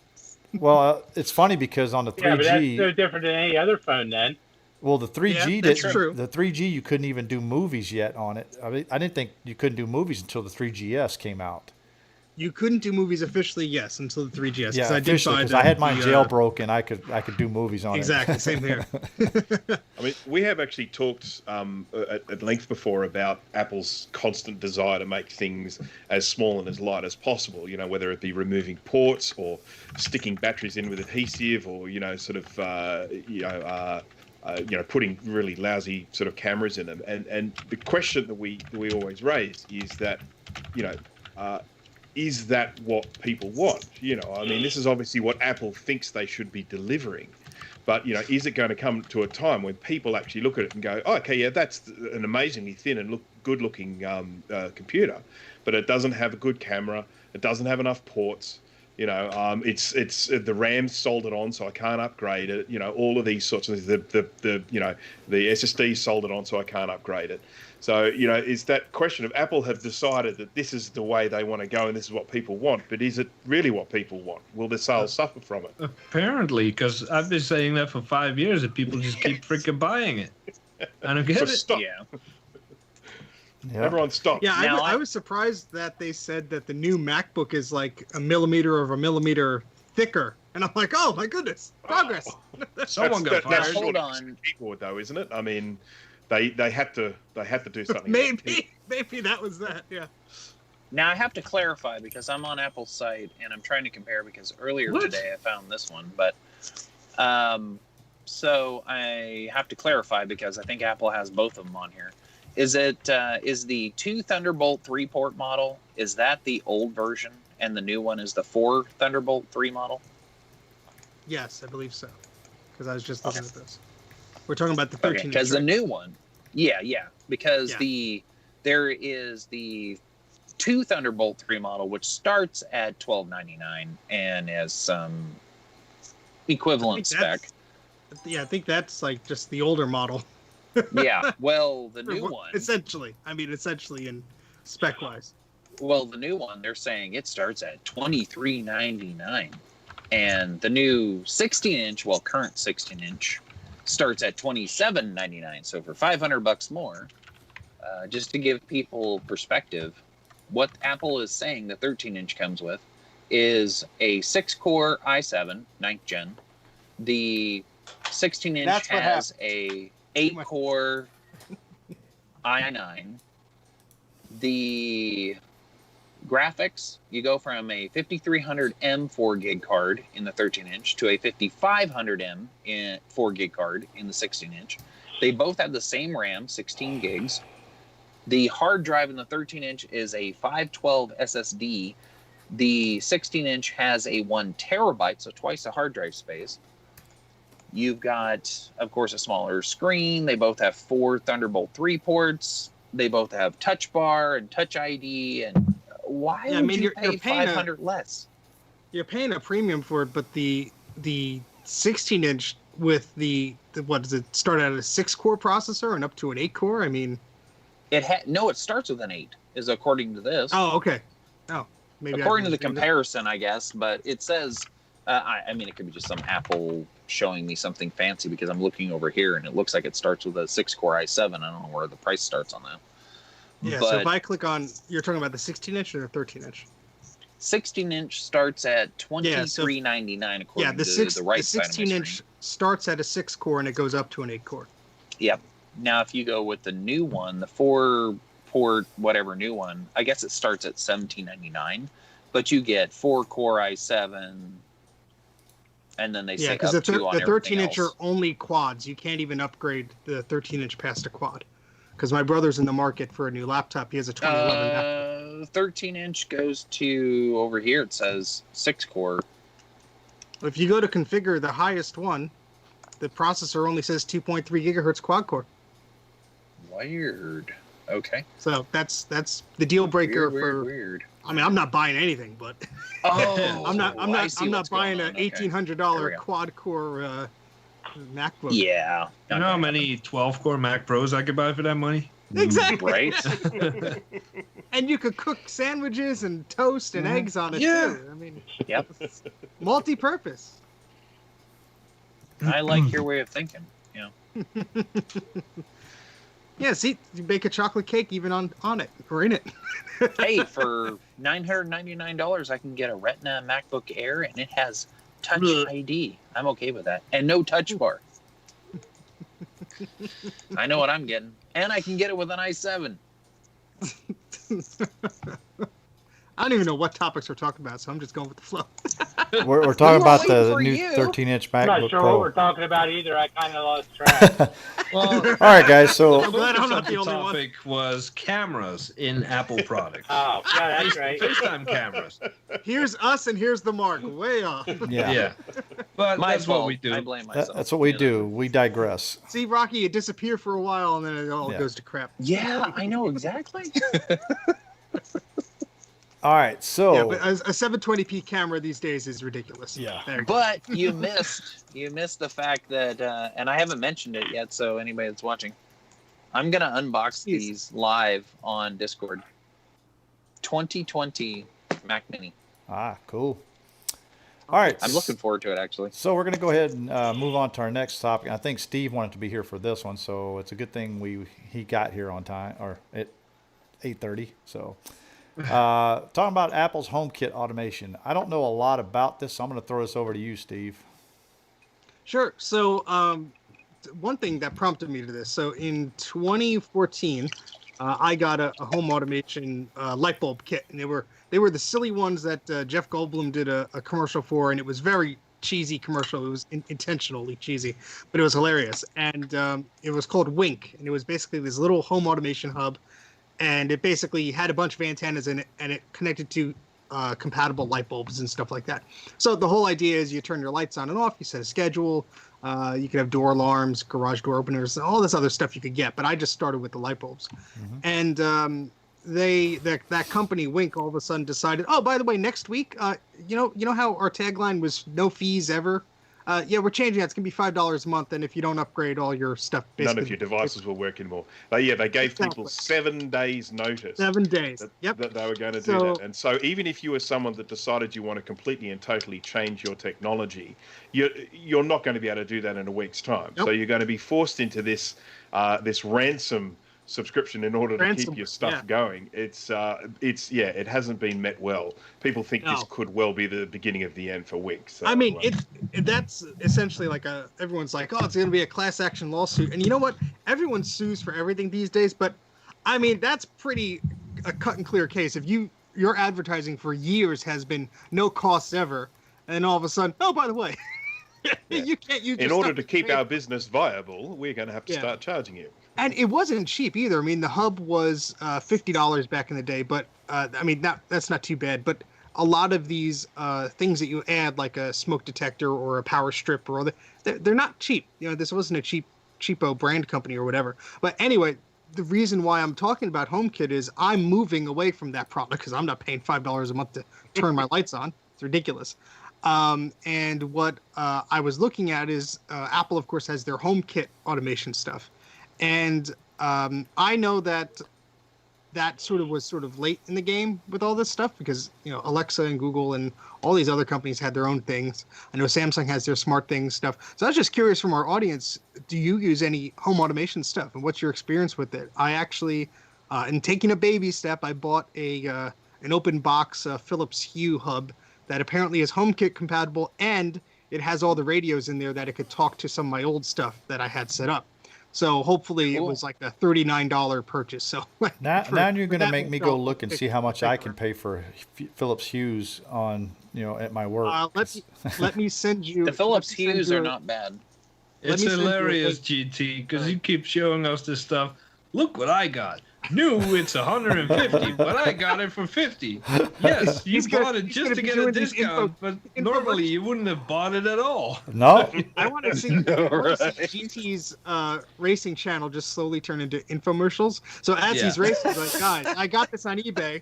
Well, it's funny because on the 3G, Yeah, but that's no different than any other phone then. well, the 3G Yeah, that's didn't. true. The 3G you couldn't even do movies yet on it. I mean, I didn't think you couldn't do movies until the 3GS came out. You couldn't do movies officially, yes, until the 3GS. Yeah, I did officially, find because I had mine the, jailbroken. I could do movies on Exactly, it. same here. I mean, we have actually talked at length before about Apple's constant desire to make things as small and as light as possible. You know, whether it be removing ports or sticking batteries in with adhesive, or putting really lousy sort of cameras in them. And the question that we always raise is that, is that what people want? You know, I mean, this is obviously what Apple thinks they should be delivering. But, is it going to come to a time when people actually look at it and go, oh, okay, yeah, that's an amazingly thin and good-looking computer, but it doesn't have a good camera, it doesn't have enough ports, it's the RAM's soldered on, so I can't upgrade it, all of these sorts of things, the SSD soldered on, so I can't upgrade it. So, is that question of Apple have decided that this is the way they want to go and this is what people want, but is it really what people want? Will the sales suffer from it? Apparently, because I've been saying that for 5 years, and people just keep freaking buying it. I don't get So it. stop. Yeah. Yeah. Everyone stop. Yeah, Now, I was surprised that they said that the new MacBook is like a millimeter thicker. And I'm like, oh my goodness, progress. Someone got That's fired. Hold sort of on. keyboard, though, isn't it? I mean, they had to do something. Maybe that was that, yeah. Now I have to clarify because I'm on Apple's site and I'm trying to compare because earlier What? today I found this one, but so I have to clarify because I think Apple has both of them on here. Is the 2 Thunderbolt 3 port model, is that the old version and the new one is the 4 Thunderbolt 3 model? Yes, I believe so. Because I was just looking at this. We're talking about the Okay, 13 because the new one, because Yeah. there is the 2 Thunderbolt 3 model, which starts at $12.99 and has some equivalent spec. Yeah, I think that's like just the older model. Yeah, well, the new one, Essentially in spec-wise. well, the new one, they're saying it starts at $23.99, and the new 16-inch, well, current 16-inch, starts at $27.99. So for $500 more, just to give people perspective, what Apple is saying the 13-inch comes with is a 6-core i7 9th gen. The 16-inch That's what has a 8-core i9. The graphics, you go from a 5300M 4 gig card in the 13-inch to a 5500M 4 gig card in the 16-inch. They both have the same RAM, 16 gigs. The hard drive in the 13-inch is a 512 SSD. The 16-inch has a 1 terabyte, so twice the hard drive space. You've got, of course, a smaller screen. They both have 4 Thunderbolt 3 ports. They both have Touch Bar and Touch ID. And why would you pay $500 less? You're paying a premium for it, but the 16-inch with the what does it start at, a 6-core processor and up to an 8-core? I mean, it starts with an 8, is according to this. Oh, okay. Oh, maybe according to the comparison, I guess, but it says, I mean, it could be just some Apple showing me something fancy, because I'm looking over here and it looks like it starts with a 6-core i7. I don't know where the price starts on that. Yeah, so if I click on, you're talking about the 16-inch or the 13-inch? 16-inch starts at $23.99 according to the right side of my screen. The 16-inch starts at a 6-core and it goes up to an 8-core. Yep. Now, if you go with the new one, the 4-port whatever new one, I guess it starts at $17.99, but you get 4-core i7, and then they say up to on everything else. The 13-inch are only quads. You can't even upgrade the 13-inch past a quad. Because my brother's in the market for a new laptop. He has a 2011 laptop. 13-inch goes to, over here it says 6-core. If you go to configure the highest one, the processor only says 2.3 gigahertz quad core. Weird. Okay. So that's the deal breaker Weird. I mean, I'm not buying anything, but I'm not buying an $1,800 quad core MacBook. Yeah. You know how many 12-core Mac Pros I could buy for that money? Exactly. Right. And you could cook sandwiches and toast and eggs on it too. I mean, yep. Multi-purpose. I like your way of thinking. Yeah. Yeah, see, you bake a chocolate cake even on it or in it. Hey, for $999, I can get a Retina MacBook Air, and it has Touch ID. I'm okay with that, and no Touch Bar. I know what I'm getting, and I can get it with an i7. I don't even know what topics we're talking about, so I'm just going with the flow. We're talking about the new 13-inch MacBook Pro. I'm not sure what we're talking about either. I kind of lost track. Well, all right, guys. So I'm glad I'm not the the only one. topic was cameras in Apple products. Oh, yeah, that's right. FaceTime cameras. Here's us and here's the mark. Way off. Yeah. But My that's fault. what we do. I blame myself. that's what we do. We digress. See, Rocky, you disappear for a while and then it all goes to crap. Yeah, I know exactly. All right, so Yeah, but a 720p camera these days is ridiculous. Yeah. There. But you missed the fact that, and I haven't mentioned it yet, so anybody that's watching, I'm gonna unbox these live on Discord. 2020 Mac Mini. cool. All right, I'm looking forward to it, actually. So we're going to go ahead and move on to our next topic. I think Steve wanted to be here for this one, so it's a good thing he got here on time, or at 8:30. So talking about Apple's HomeKit automation. I don't know a lot about this, so I'm going to throw this over to you, Steve. Sure. So one thing that prompted me to this. So in 2014, I got a home automation light bulb kit, and they were the silly ones that Jeff Goldblum did a commercial for, and it was very cheesy commercial. It was intentionally cheesy, but it was hilarious. And it was called Wink, and it was basically this little home automation hub, and it basically had a bunch of antennas in it, and it connected to compatible light bulbs and stuff like that. So the whole idea is you turn your lights on and off, you set a schedule, you could have door alarms, garage door openers, all this other stuff you could get. But I just started with the light bulbs. And that company Wink all of a sudden decided, oh, by the way, next week, you know how our tagline was no fees ever? Yeah, we're changing that. It's going to be $5 a month, and if you don't upgrade all your stuff, none of your devices will work anymore. They gave people 7 days notice. 7 days. That they were going to do that. And so even if you were someone that decided you want to completely and totally change your technology, you're not going to be able to do that in a week's time. Nope. So you're going to be forced into this ransom subscription in order to keep your stuff going. It hasn't been met well. People think this could well be the beginning of the end for Wink. So, I mean, that's essentially like everyone's like, oh, it's going to be a class action lawsuit. And you know what? Everyone sues for everything these days, but I mean, that's pretty a cut and clear case. If you your advertising for years has been no costs ever, and then all of a sudden, oh, by the way, you can't use. In order to keep our business viable, we're going to have to start charging you. And it wasn't cheap either. I mean, the hub was $50 back in the day, but I mean that's not too bad. But a lot of these things that you add, like a smoke detector or a power strip, or they're not cheap. You know, this wasn't a cheapo brand company or whatever. But anyway, the reason why I'm talking about HomeKit is I'm moving away from that product because I'm not paying $5 a month to turn my lights on. It's ridiculous. And what I was looking at is Apple, of course, has their HomeKit automation stuff. And I know that sort of was late in the game with all this stuff because, you know, Alexa and Google and all these other companies had their own things. I know Samsung has their smart things stuff. So I was just curious from our audience, do you use any home automation stuff and what's your experience with it? I actually, in taking a baby step, I bought an open box Philips Hue hub that apparently is HomeKit compatible, and it has all the radios in there that it could talk to some of my old stuff that I had set up. So hopefully it was like a $39 purchase. So now you're going to make me go look and see how much I can pay for Philips Hues on, you know, at my work. Let me send you. The Philips Hues are not bad. It's hilarious, GT, because you keep showing us this stuff. Look what I got. New, it's 150, but I got it for 50. Yes, you bought it just to get a discount, but normally you wouldn't have bought it at all. No. I want to see GT's racing channel just slowly turn into infomercials. So as he's racing, he's like, guys, I got this on eBay.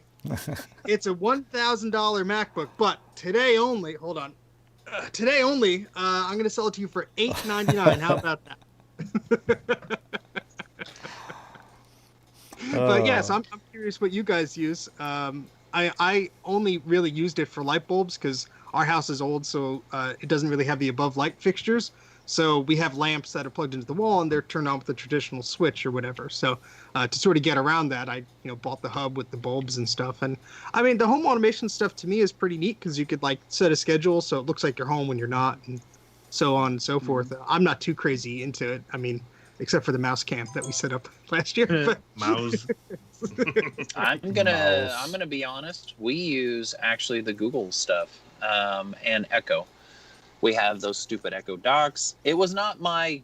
It's a $1,000 MacBook, but today only. Hold on. Today only, I'm going to sell it to you for $8.99. How about that? But yes, I'm curious what you guys use. I only really used it for light bulbs because our house is old, so it doesn't really have the above light fixtures. So we have lamps that are plugged into the wall and they're turned on with a traditional switch or whatever. So to sort of get around that, I bought the hub with the bulbs and stuff. And I mean, the home automation stuff to me is pretty neat because you could like set a schedule so it looks like you're home when you're not, and so on and so forth. I'm not too crazy into it. I mean, except for the mouse cam that we set up last year. But Mouse. I'm gonna be honest. We use actually the Google stuff and Echo. We have those stupid Echo docks. It was not I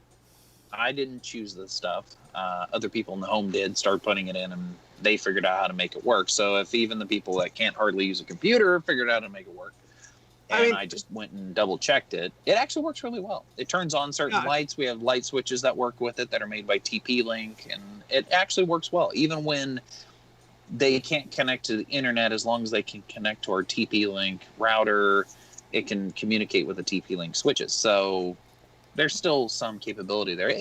didn't choose this stuff. Other people in the home did start putting it in, and they figured out how to make it work. So if even the people that can't hardly use a computer figured out how to make it work, and I just went and double checked it, it actually works really well. It turns on certain lights. We have light switches that work with it that are made by TP-Link, and it actually works well. Even when they can't connect to the internet, as long as they can connect to our TP-Link router, it can communicate with the TP-Link switches. So there's still some capability there.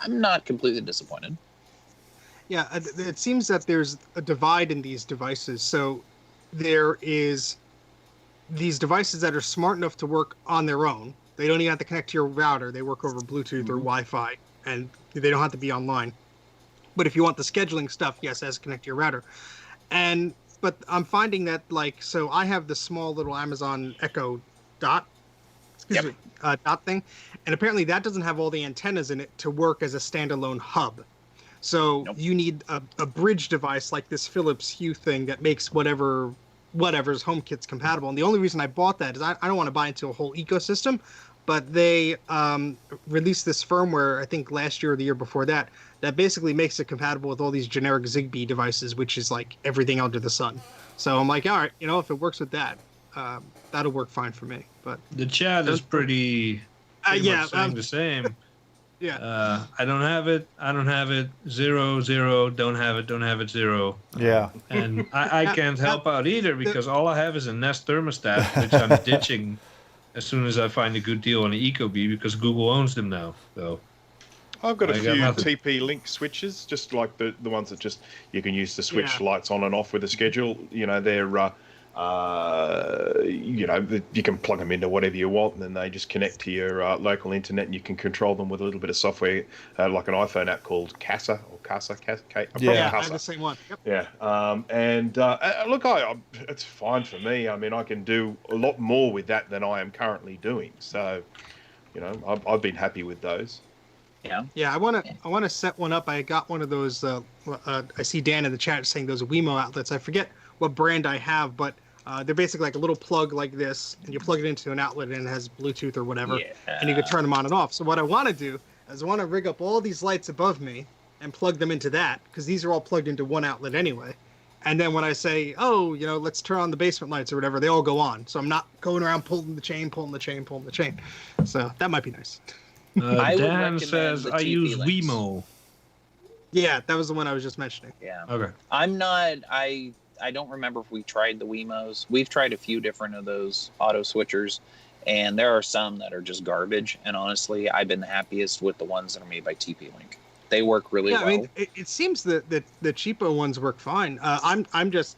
I'm not completely disappointed. Yeah, it seems that there's a divide in these devices. So there is these devices that are smart enough to work on their own. They don't even have to connect to your router. They work over Bluetooth or Wi-Fi, and they don't have to be online. But if you want the scheduling stuff, yes, it has to connect to your router. But I'm finding that, like, so I have the small little Amazon Echo Dot, Dot thing, and apparently that doesn't have all the antennas in it to work as a standalone hub. So you need a bridge device like this Philips Hue thing that makes whatever's HomeKit's compatible. And the only reason I bought that is I don't want to buy into a whole ecosystem, but they released this firmware, I think last year or the year before that basically makes it compatible with all these generic Zigbee devices, which is like everything under the sun. So I'm like, all right, if it works with that, that'll work fine for me. But the chat is pretty much saying the same. Yeah. I don't have it. 0, 0. Don't have it. 0. Yeah. And I can't help out either because all I have is a Nest thermostat, which I'm ditching as soon as I find a good deal on the Ecobee because Google owns them now. So I've got a few TP-Link switches, just like the ones that just you can use to switch lights on and off with a schedule. They're you can plug them into whatever you want, and then they just connect to your local internet, and you can control them with a little bit of software, like an iPhone app called Casa. I have the same one. Yep. Yeah, look, it's fine for me. I mean, I can do a lot more with that than I am currently doing. So, I've been happy with those. Yeah, I want to set one up. I got one of those. I see Dan in the chat saying those Wemo outlets. I forget what brand I have, but they're basically like a little plug like this, and you plug it into an outlet and it has Bluetooth or whatever, and you can turn them on and off. So what I want to do is I want to rig up all these lights above me and plug them into that, because these are all plugged into one outlet anyway. And then when I say, oh, let's turn on the basement lights or whatever, they all go on. So I'm not going around pulling the chain. So that might be nice. I would Dan recommend says, the I TP use links. Wemo. Yeah, that was the one I was just mentioning. Yeah. Okay. I'm not. I don't remember if we tried the Wemos. We've tried a few different of those auto switchers, and there are some that are just garbage. And honestly, I've been the happiest with the ones that are made by TP-Link. They work really well. I mean, it seems that the cheapo ones work fine. I'm just,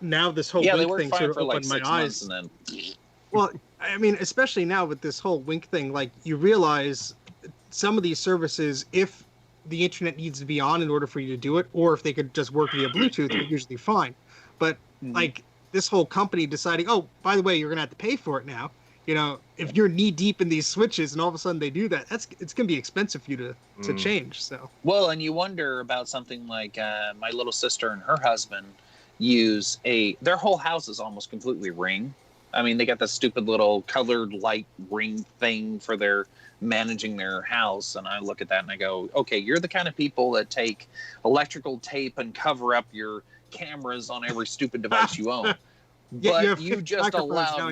now this whole they Wink work thing fine sort of for like opened my 6 eyes. months, and then Well, I mean, especially now with this whole Wink thing, like you realize some of these services, if the internet needs to be on in order for you to do it, or if they could just work via Bluetooth, they're usually fine. But like this whole company deciding, oh, by the way, you're gonna have to pay for it now. If you're knee deep in these switches and all of a sudden they do that, it's gonna be expensive for you to change. So well, and you wonder about something like my little sister and her husband use their whole house is almost completely Ring. I mean, they got the stupid little colored light Ring thing for their managing their house, and I look at that and I go, okay, you're the kind of people that take electrical tape and cover up your cameras on every stupid device you own. But you just allow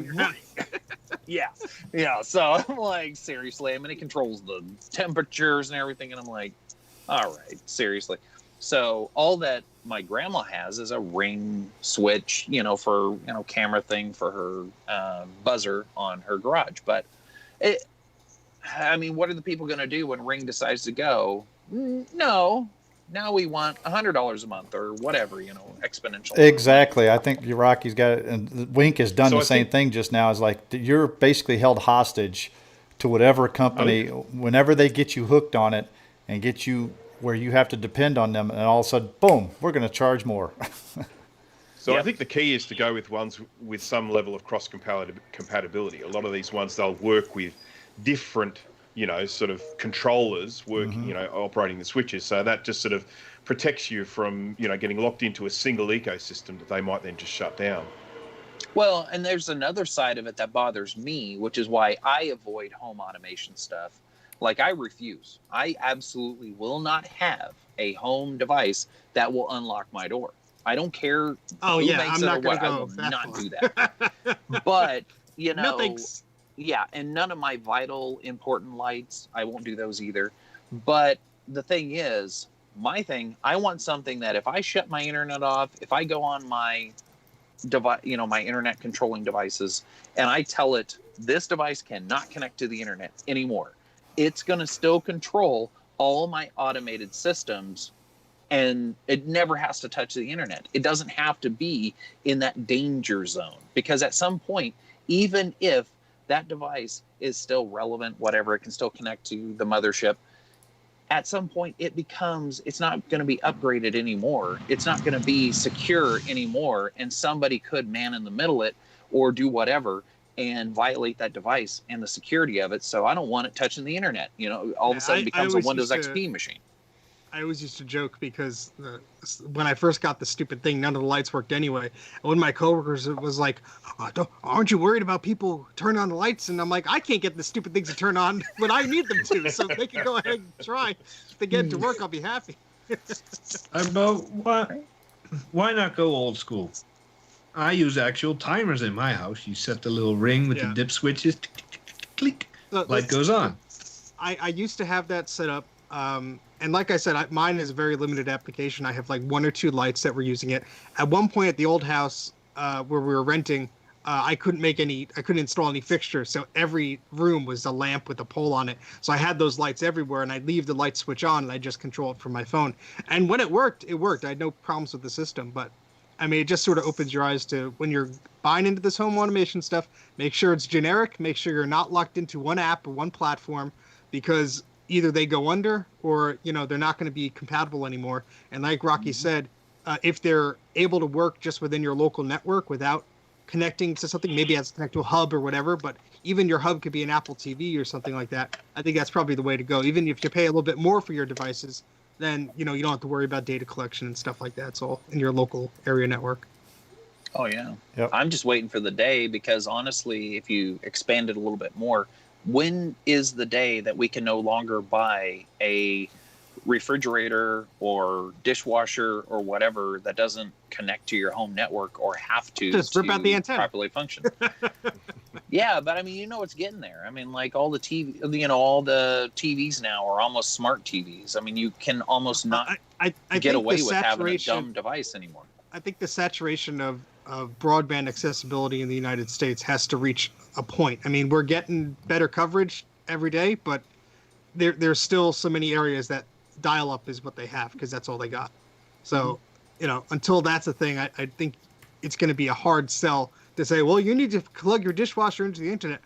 yeah. So I'm like, seriously, I mean, it controls the temperatures and everything, and I'm like, all right, seriously. So all that my grandma has is a Ring switch, for camera thing for her buzzer on her garage. But I mean, what are the people going to do when Ring decides to go? No. Now we want $100 a month or whatever, exponential. Exactly. I think Rocky's got it, and Wink has done So the I same think- thing just now. Is like you're basically held hostage to whatever company, whenever they get you hooked on it and get you where you have to depend on them, and all of a sudden, boom, we're going to charge more. So I think the key is to go with ones with some level of cross compatibility. A lot of these ones, they'll work with different, sort of controllers working, operating the switches. So that just sort of protects you from, getting locked into a single ecosystem that they might then just shut down. Well, and there's another side of it that bothers me, which is why I avoid home automation stuff. Like, I refuse. I absolutely will not have a home device that will unlock my door. I don't care who makes I'm it not or gonna what. I go will that not far. do that. But, No thanks. yeah, and none of my vital, important lights, I won't do those either. But the thing is, I want something that if I shut my internet off, if I go on my device, my internet controlling devices, and I tell it this device cannot connect to the internet anymore, it's going to still control all my automated systems, and it never has to touch the internet. It doesn't have to be in that danger zone, because at some point, even if that device is still relevant, whatever, it can still connect to the mothership. At some point, it's not going to be upgraded anymore. It's not going to be secure anymore. And somebody could man in the middle it or do whatever and violate that device and the security of it. So I don't want it touching the internet. All of a sudden it becomes a Windows XP machine. I always used to joke because when I first got the stupid thing, none of the lights worked anyway. And one of my coworkers was like, aren't you worried about people turning on the lights? And I'm like, I can't get the stupid things to turn on when I need them to. So if they can go ahead and try. If they get it to work, I'll be happy. Why not go old school? I use actual timers in my house. You set the little ring with the dip switches. Tick, tick, tick, tick, click. Light goes on. I used to have that set up. And like I said, mine is a very limited application. I have like 1 or 2 lights that were using it. At one point at the old house where we were renting, I couldn't install any fixtures. So every room was a lamp with a pole on it. So I had those lights everywhere, and I'd leave the light switch on and I just control it from my phone. And when it worked, it worked. I had no problems with the system, but I mean, it just sort of opens your eyes to when you're buying into this home automation stuff, make sure it's generic, make sure you're not locked into one app or one platform, because either they go under or, they're not going to be compatible anymore. And like Rocky said, if they're able to work just within your local network without connecting to something, maybe it has to connect to a hub or whatever, but even your hub could be an Apple TV or something like that. I think that's probably the way to go. Even if you pay a little bit more for your devices, then, you don't have to worry about data collection and stuff like that. It's all in your local area network. Oh yeah. Yep. I'm just waiting for the day because honestly, if you expand it a little bit more, when is the day that we can no longer buy a refrigerator or dishwasher or whatever that doesn't connect to your home network or have to Just rip out the antenna. properly function? Yeah, but I mean, it's getting there. I mean, like all the all the TVs now are almost smart TVs. I mean, you can almost not I get think away the with having a saturation- dumb device anymore. I think the saturation of broadband accessibility in the United States has to reach a point. I mean, we're getting better coverage every day, but there's still so many areas that dial-up is what they have because that's all they got. So, until that's a thing, I think it's going to be a hard sell to say, well, you need to plug your dishwasher into the internet.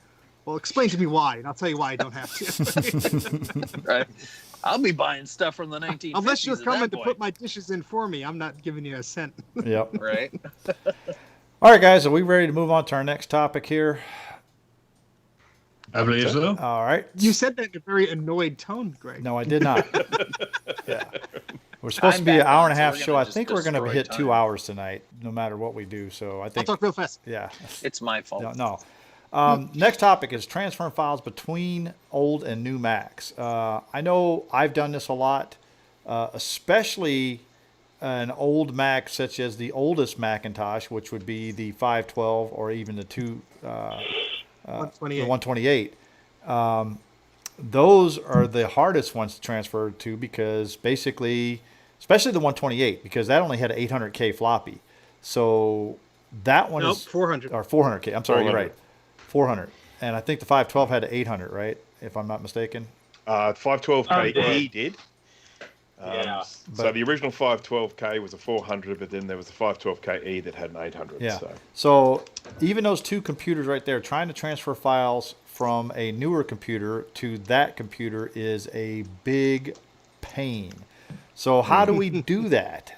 Well, explain to me why, and I'll tell you why I don't have to. Right? I'll be buying stuff from the 1950s. Unless you're at coming that to point. put my dishes in for me, I'm not giving you a cent. Yep. Right? All right, guys, are we ready to move on to our next topic here? I believe so. All right. You said that in a very annoyed tone, Greg. No, I did not. Yeah. We're supposed to be an back hour on, and a so half we're show. gonna I just think we're going to destroy hit time. 2 hours tonight, no matter what we do. So I I'll think, talk real fast. yeah. It's my fault. No. Next topic is transferring files between old and new Macs. I know I've done this a lot, especially an old Mac such as the oldest Macintosh, which would be the 512 or even the 128. 128. Those are the hardest ones to transfer to because basically, especially the 128, because that only had an 800K floppy. So that one Nope, is 400. or 400K. I'm sorry, 400. you're right. 400. And I think the 512 had an 800, right? If I'm not mistaken. 512K did. Yeah. So the original 512K was a 400, but then there was a 512KE that had an 800. Yeah. So. So even those two computers right there, trying to transfer files from a newer computer to that computer is a big pain. So how do we do that?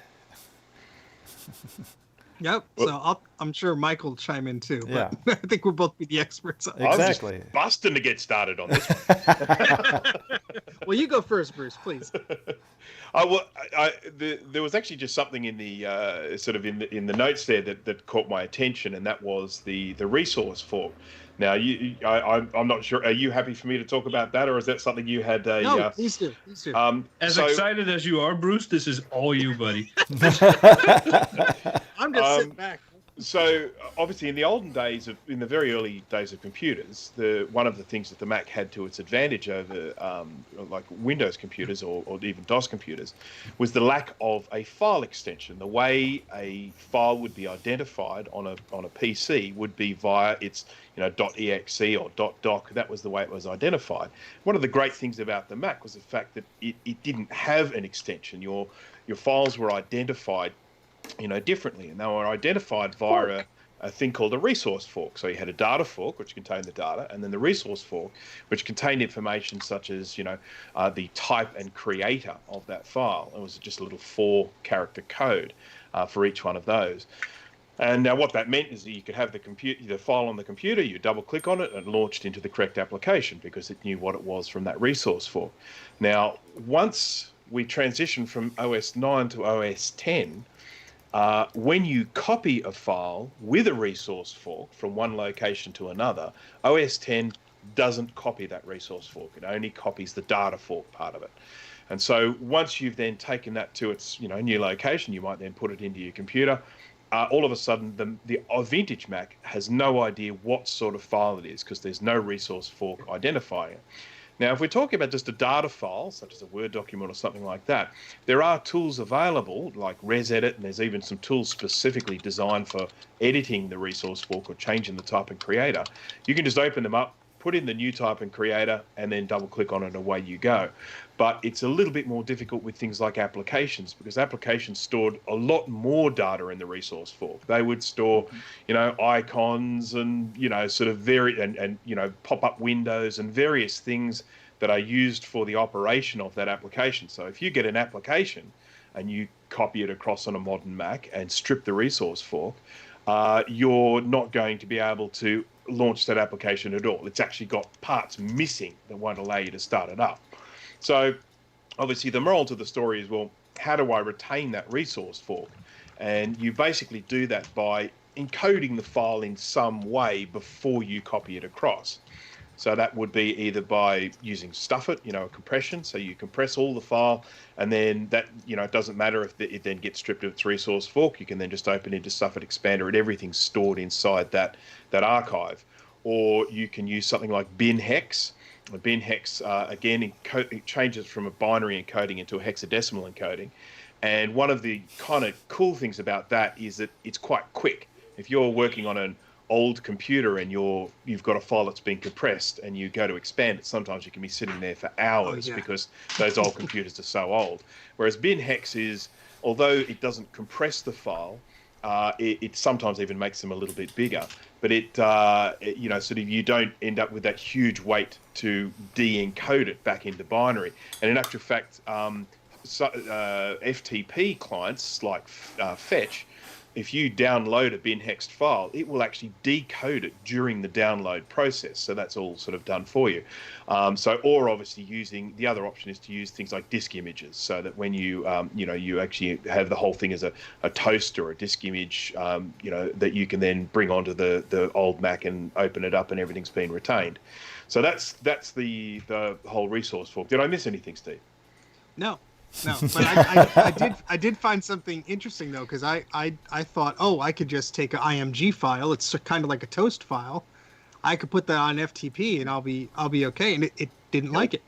Yep. So I'm sure Mike will chime in too. Yeah. But I think we'll both be the experts on it. Exactly. I was just busting to get started on this one. Well, you go first, Bruce, please. There was actually just something in the sort of in the notes there that caught my attention, and that was the resource fork. Now, I'm not sure. Are you happy for me to talk about that, or is that something you had? No, please do. Please do. As excited as you are, Bruce, this is all you, buddy. I'm just sitting back. So obviously, in the very early days of computers, one of the things that the Mac had to its advantage over like Windows computers or even DOS computers was the lack of a file extension. The way a file would be identified on a PC would be via its .exe or .doc. That was the way it was identified. One of the great things about the Mac was the fact that it didn't have an extension. Your files were identified differently, and they were identified via a thing called a resource fork. So you had a data fork, which contained the data, and then the resource fork, which contained information such as the type and creator of that file. It was just a little 4-character code for each one of those. And now what that meant is that you could have the file on the computer, you double click on it, and it launched into the correct application because it knew what it was from that resource fork. Now, once we transitioned from OS 9 to OS 10, when you copy a file with a resource fork from one location to another, OS 10 doesn't copy that resource fork. It only copies the data fork part of it. And so once you've then taken that to its new location, you might then put it into your computer. All of a sudden, the vintage Mac has no idea what sort of file it is because there's no resource fork identifier. Now, if we're talking about just a data file, such as a Word document or something like that, there are tools available like ResEdit, and there's even some tools specifically designed for editing the resource fork or changing the type and creator. You can just open them up, put in the new type and creator, and then double click on it and away you go. But it's a little bit more difficult with things like applications because applications stored a lot more data in the resource fork. They would store, icons and, sort of pop-up windows and various things that are used for the operation of that application. So if you get an application and you copy it across on a modern Mac and strip the resource fork, you're not going to be able to launch that application at all. It's actually got parts missing that won't allow you to start it up. So obviously the moral to the story is, well, how do I retain that resource fork? And you basically do that by encoding the file in some way before you copy it across. So that would be either by using Stuffit, a compression. So you compress all the file, and then that, it doesn't matter if it then gets stripped of its resource fork. You can then just open into Stuffit Expander, and everything's stored inside that archive. Or you can use something like bin hex. Bin hex, again, it changes from a binary encoding into a hexadecimal encoding. And one of the kind of cool things about that is that it's quite quick. If you're working on an old computer and you've got a file that's been compressed and you go to expand it, sometimes you can be sitting there for hours because those old computers are so old. Whereas bin hex is, although it doesn't compress the file, it sometimes even makes them a little bit bigger. But sort of you don't end up with that huge weight to de-encode it back into binary. And in actual fact, FTP clients like Fetch, if you download a bin hexed file, it will actually decode it during the download process. So that's all sort of done for you. Or obviously using, the other option is to use things like disk images, so that when you actually have the whole thing as a toast or a disk image, that you can then bring onto the old Mac and open it up and everything's been retained. So that's the whole resource fork. Did I miss anything, Steve? No, but I did find something interesting though, because I thought, I could just take an IMG file. It's kind of like a toast file. I could put that on FTP and I'll be okay. And it didn't like it,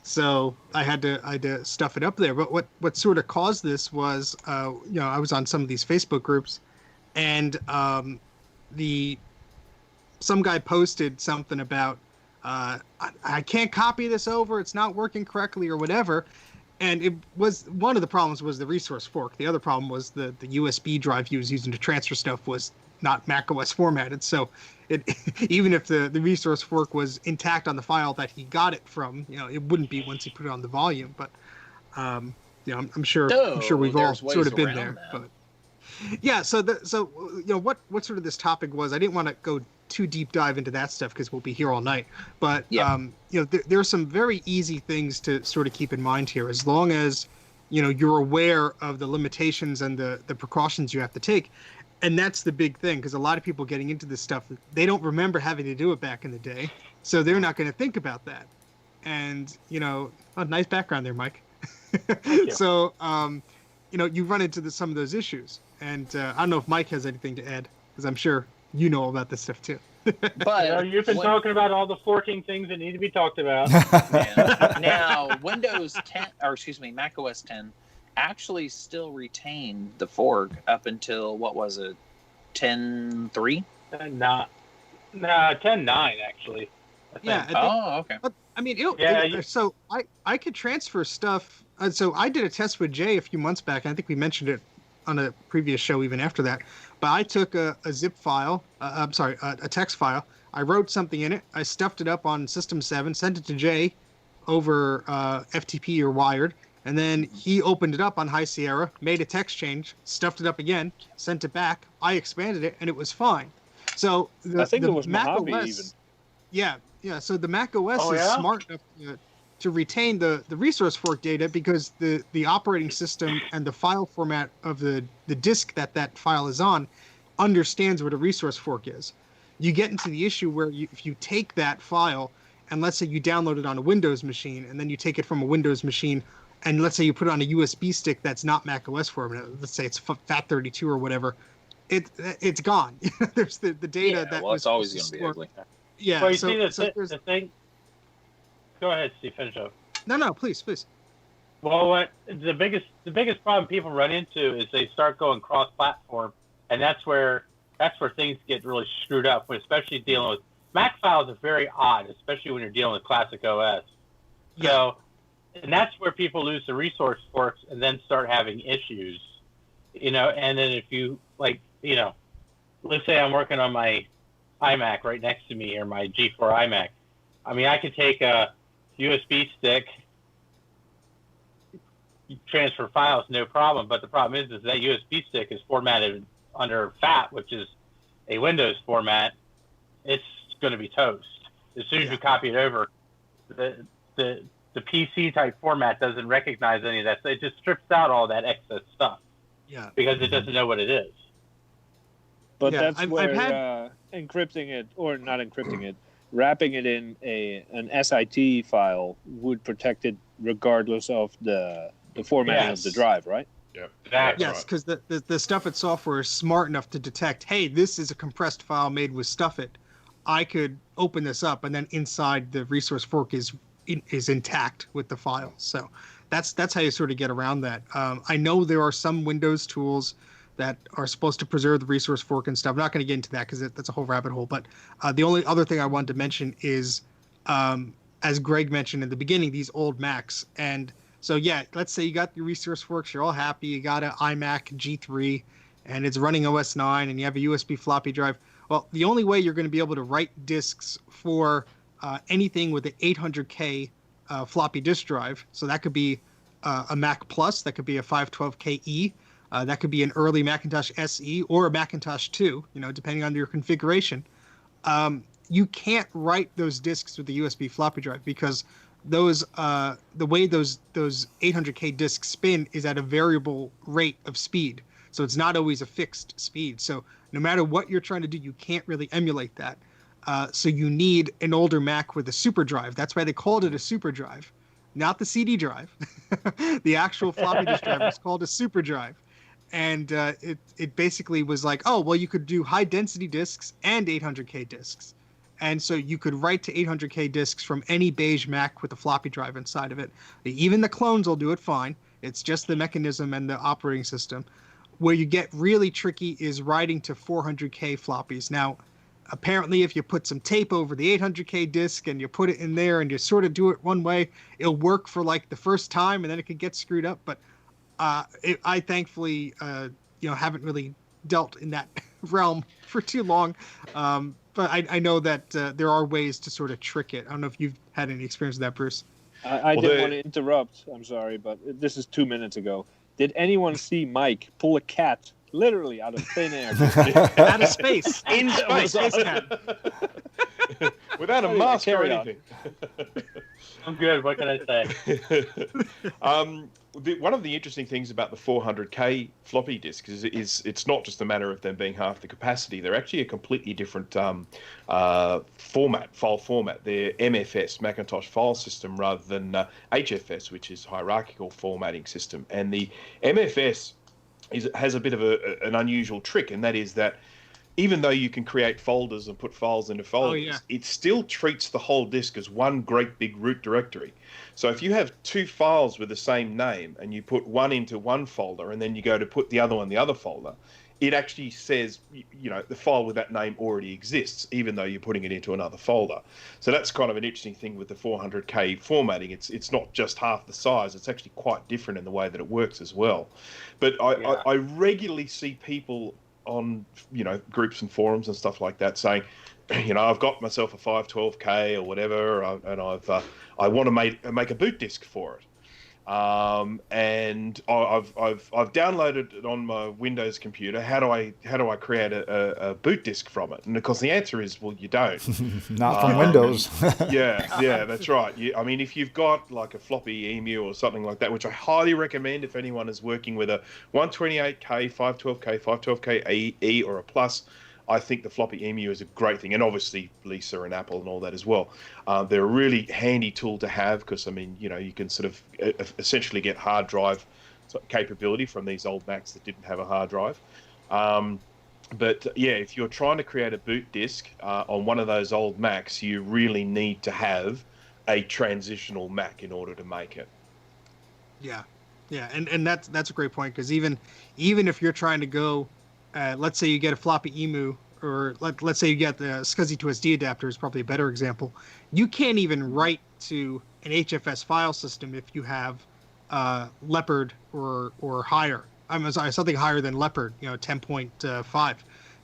so I had to stuff it up there. But what sort of caused this was, I was on some of these Facebook groups, and some guy posted something about I can't copy this over. It's not working correctly or whatever. And it was, one of the problems was the resource fork. The other problem was the USB drive he was using to transfer stuff was not macOS formatted. So even if the resource fork was intact on the file that he got it from, it wouldn't be once he put it on the volume. But I'm sure we've all sort of been there. But yeah, so what sort of this topic was, I didn't want to go too deep dive into that stuff because we'll be here all night. But there are some very easy things to sort of keep in mind here, as long as you're aware of the limitations and the precautions you have to take. And that's the big thing, because a lot of people getting into this stuff, they don't remember having to do it back in the day, so they're not going to think about that. And nice background there, Mike. So you run into some of those issues, and I don't know if Mike has anything to add, because I'm sure you know about this stuff too. But you've been talking about all the forking things that need to be talked about. Now, Windows 10, or excuse me, Mac OS 10 actually still retained the fork up until, what was it, 10.3? 10.9 actually. Okay. But, I mean, so I could transfer stuff. So I did a test with Jay a few months back, and I think we mentioned it on a previous show even after that. But I took a zip file, a text file. I wrote something in it. I stuffed it up on System 7, sent it to Jay over FTP or wired, and then he opened it up on High Sierra, made a text change, stuffed it up again, sent it back. I expanded it, and it was fine. So I think it was Mac Mojave OS, even. Yeah. So the Mac OS is smart enough to retain the resource fork data, because the operating system and the file format of the disk that file is on understands what a resource fork is. You get into the issue where if you take that file and let's say you download it on a Windows machine, and then you take it from a Windows machine and let's say you put it on a USB stick that's not Mac OS format, let's say it's FAT32 or whatever, it's gone. There's the data that was it's always going to be ugly. Yeah. Well, you see the thing. Go ahead, Steve. Finish up. No, please. Well, the biggest problem people run into is they start going cross-platform, and that's where things get really screwed up. Especially dealing with Mac files are very odd, especially when you're dealing with classic OS. Yeah. So, and that's where people lose the resource forks and then start having issues. And then if you let's say I'm working on my iMac right next to me here, my G4 iMac. I mean, I could take a USB stick, transfer files, no problem. But the problem is that USB stick is formatted under FAT, which is a Windows format. It's going to be toast. As soon as you copy it over, the PC type format doesn't recognize any of that. So it just strips out all that excess stuff. Yeah. Because it doesn't know what it is. But Yeah, that's I've where had- encrypting it, or not encrypting it, wrapping it in an SIT file would protect it regardless of the formatting of the Yes. drive, right? Yeah. Exactly. Yes, because the Stuffit software is smart enough to detect, hey, this is a compressed file made with Stuffit. I could open this up, and then inside the resource fork is intact with the file. So that's how you sort of get around that. I know there are some Windows tools that are supposed to preserve the resource fork and stuff. I'm not going to get into that because that's a whole rabbit hole. But the only other thing I wanted to mention is, as Greg mentioned in the beginning, these old Macs. And so, yeah, let's say you got your resource forks, you're all happy, you got an iMac G3, and it's running OS 9, and you have a USB floppy drive. Well, the only way you're going to be able to write disks for anything with an 800K floppy disk drive, so that could be a Mac Plus, that could be a 512KE, that could be an early Macintosh SE or a Macintosh 2, depending on your configuration. You can't write those disks with the USB floppy drive because those the way those 800K disks spin is at a variable rate of speed. So it's not always a fixed speed. So no matter what you're trying to do, you can't really emulate that. So you need an older Mac with a super drive. That's why they called it a super drive, not the CD drive. The actual floppy disk drive was called a super drive. And it basically was like, oh, well, you could do high density disks and 800K disks. And so you could write to 800K disks from any beige Mac with a floppy drive inside of it. Even the clones will do it fine. It's just the mechanism and the operating system. Where you get really tricky is writing to 400K floppies. Now, apparently, if you put some tape over the 800K disk and you put it in there and you sort of do it one way, it'll work for like the first time and then it could get screwed up. But I thankfully, haven't really dealt in that realm for too long. But I know that there are ways to sort of trick it. I don't know if you've had any experience with that, Bruce. I didn't want to interrupt. I'm sorry, but this is 2 minutes ago. Did anyone see Mike pull a cat literally out of thin air? Out of space. In space. Without a Anyway, mask or carry on. anything. I'm good. What can I say? One of the interesting things about the 400K floppy disks is it's not just a matter of them being half the capacity. They're actually a completely different file format. They're MFS, Macintosh File System, rather than HFS, which is Hierarchical Formatting System. And the MFS has a bit of an unusual trick, and that is that even though you can create folders and put files into folders, it still treats the whole disk as one great big root directory. So if you have two files with the same name and you put one into one folder and then you go to put the other one in the other folder, it actually says, the file with that name already exists, even though you're putting it into another folder. So that's kind of an interesting thing with the 400K formatting. It's not just half the size. It's actually quite different in the way that it works as well. But I regularly see people on groups and forums and stuff like that saying, I've got myself a 512K or whatever, and I want to make a boot disk for it, and I've downloaded it on my Windows computer. How do I create a boot disk from it? And of course the answer is, well, you don't. Not from Windows. yeah, that's right. If you've got like a floppy EMU or something like that, which I highly recommend if anyone is working with a 128K, 512K, 512K E or a Plus, I think the floppy EMU is a great thing. And obviously Lisa and Apple and all that as well. They're a really handy tool to have because, you can sort of essentially get hard drive capability from these old Macs that didn't have a hard drive. But if you're trying to create a boot disk on one of those old Macs, you really need to have a transitional Mac in order to make it. Yeah, and that's a great point because even if you're trying to go, let's say you get a floppy EMU, or let's say you get the SCSI to SD adapter is probably a better example. You can't even write to an HFS file system if you have Leopard or higher. I'm sorry, something higher than Leopard, 10.5,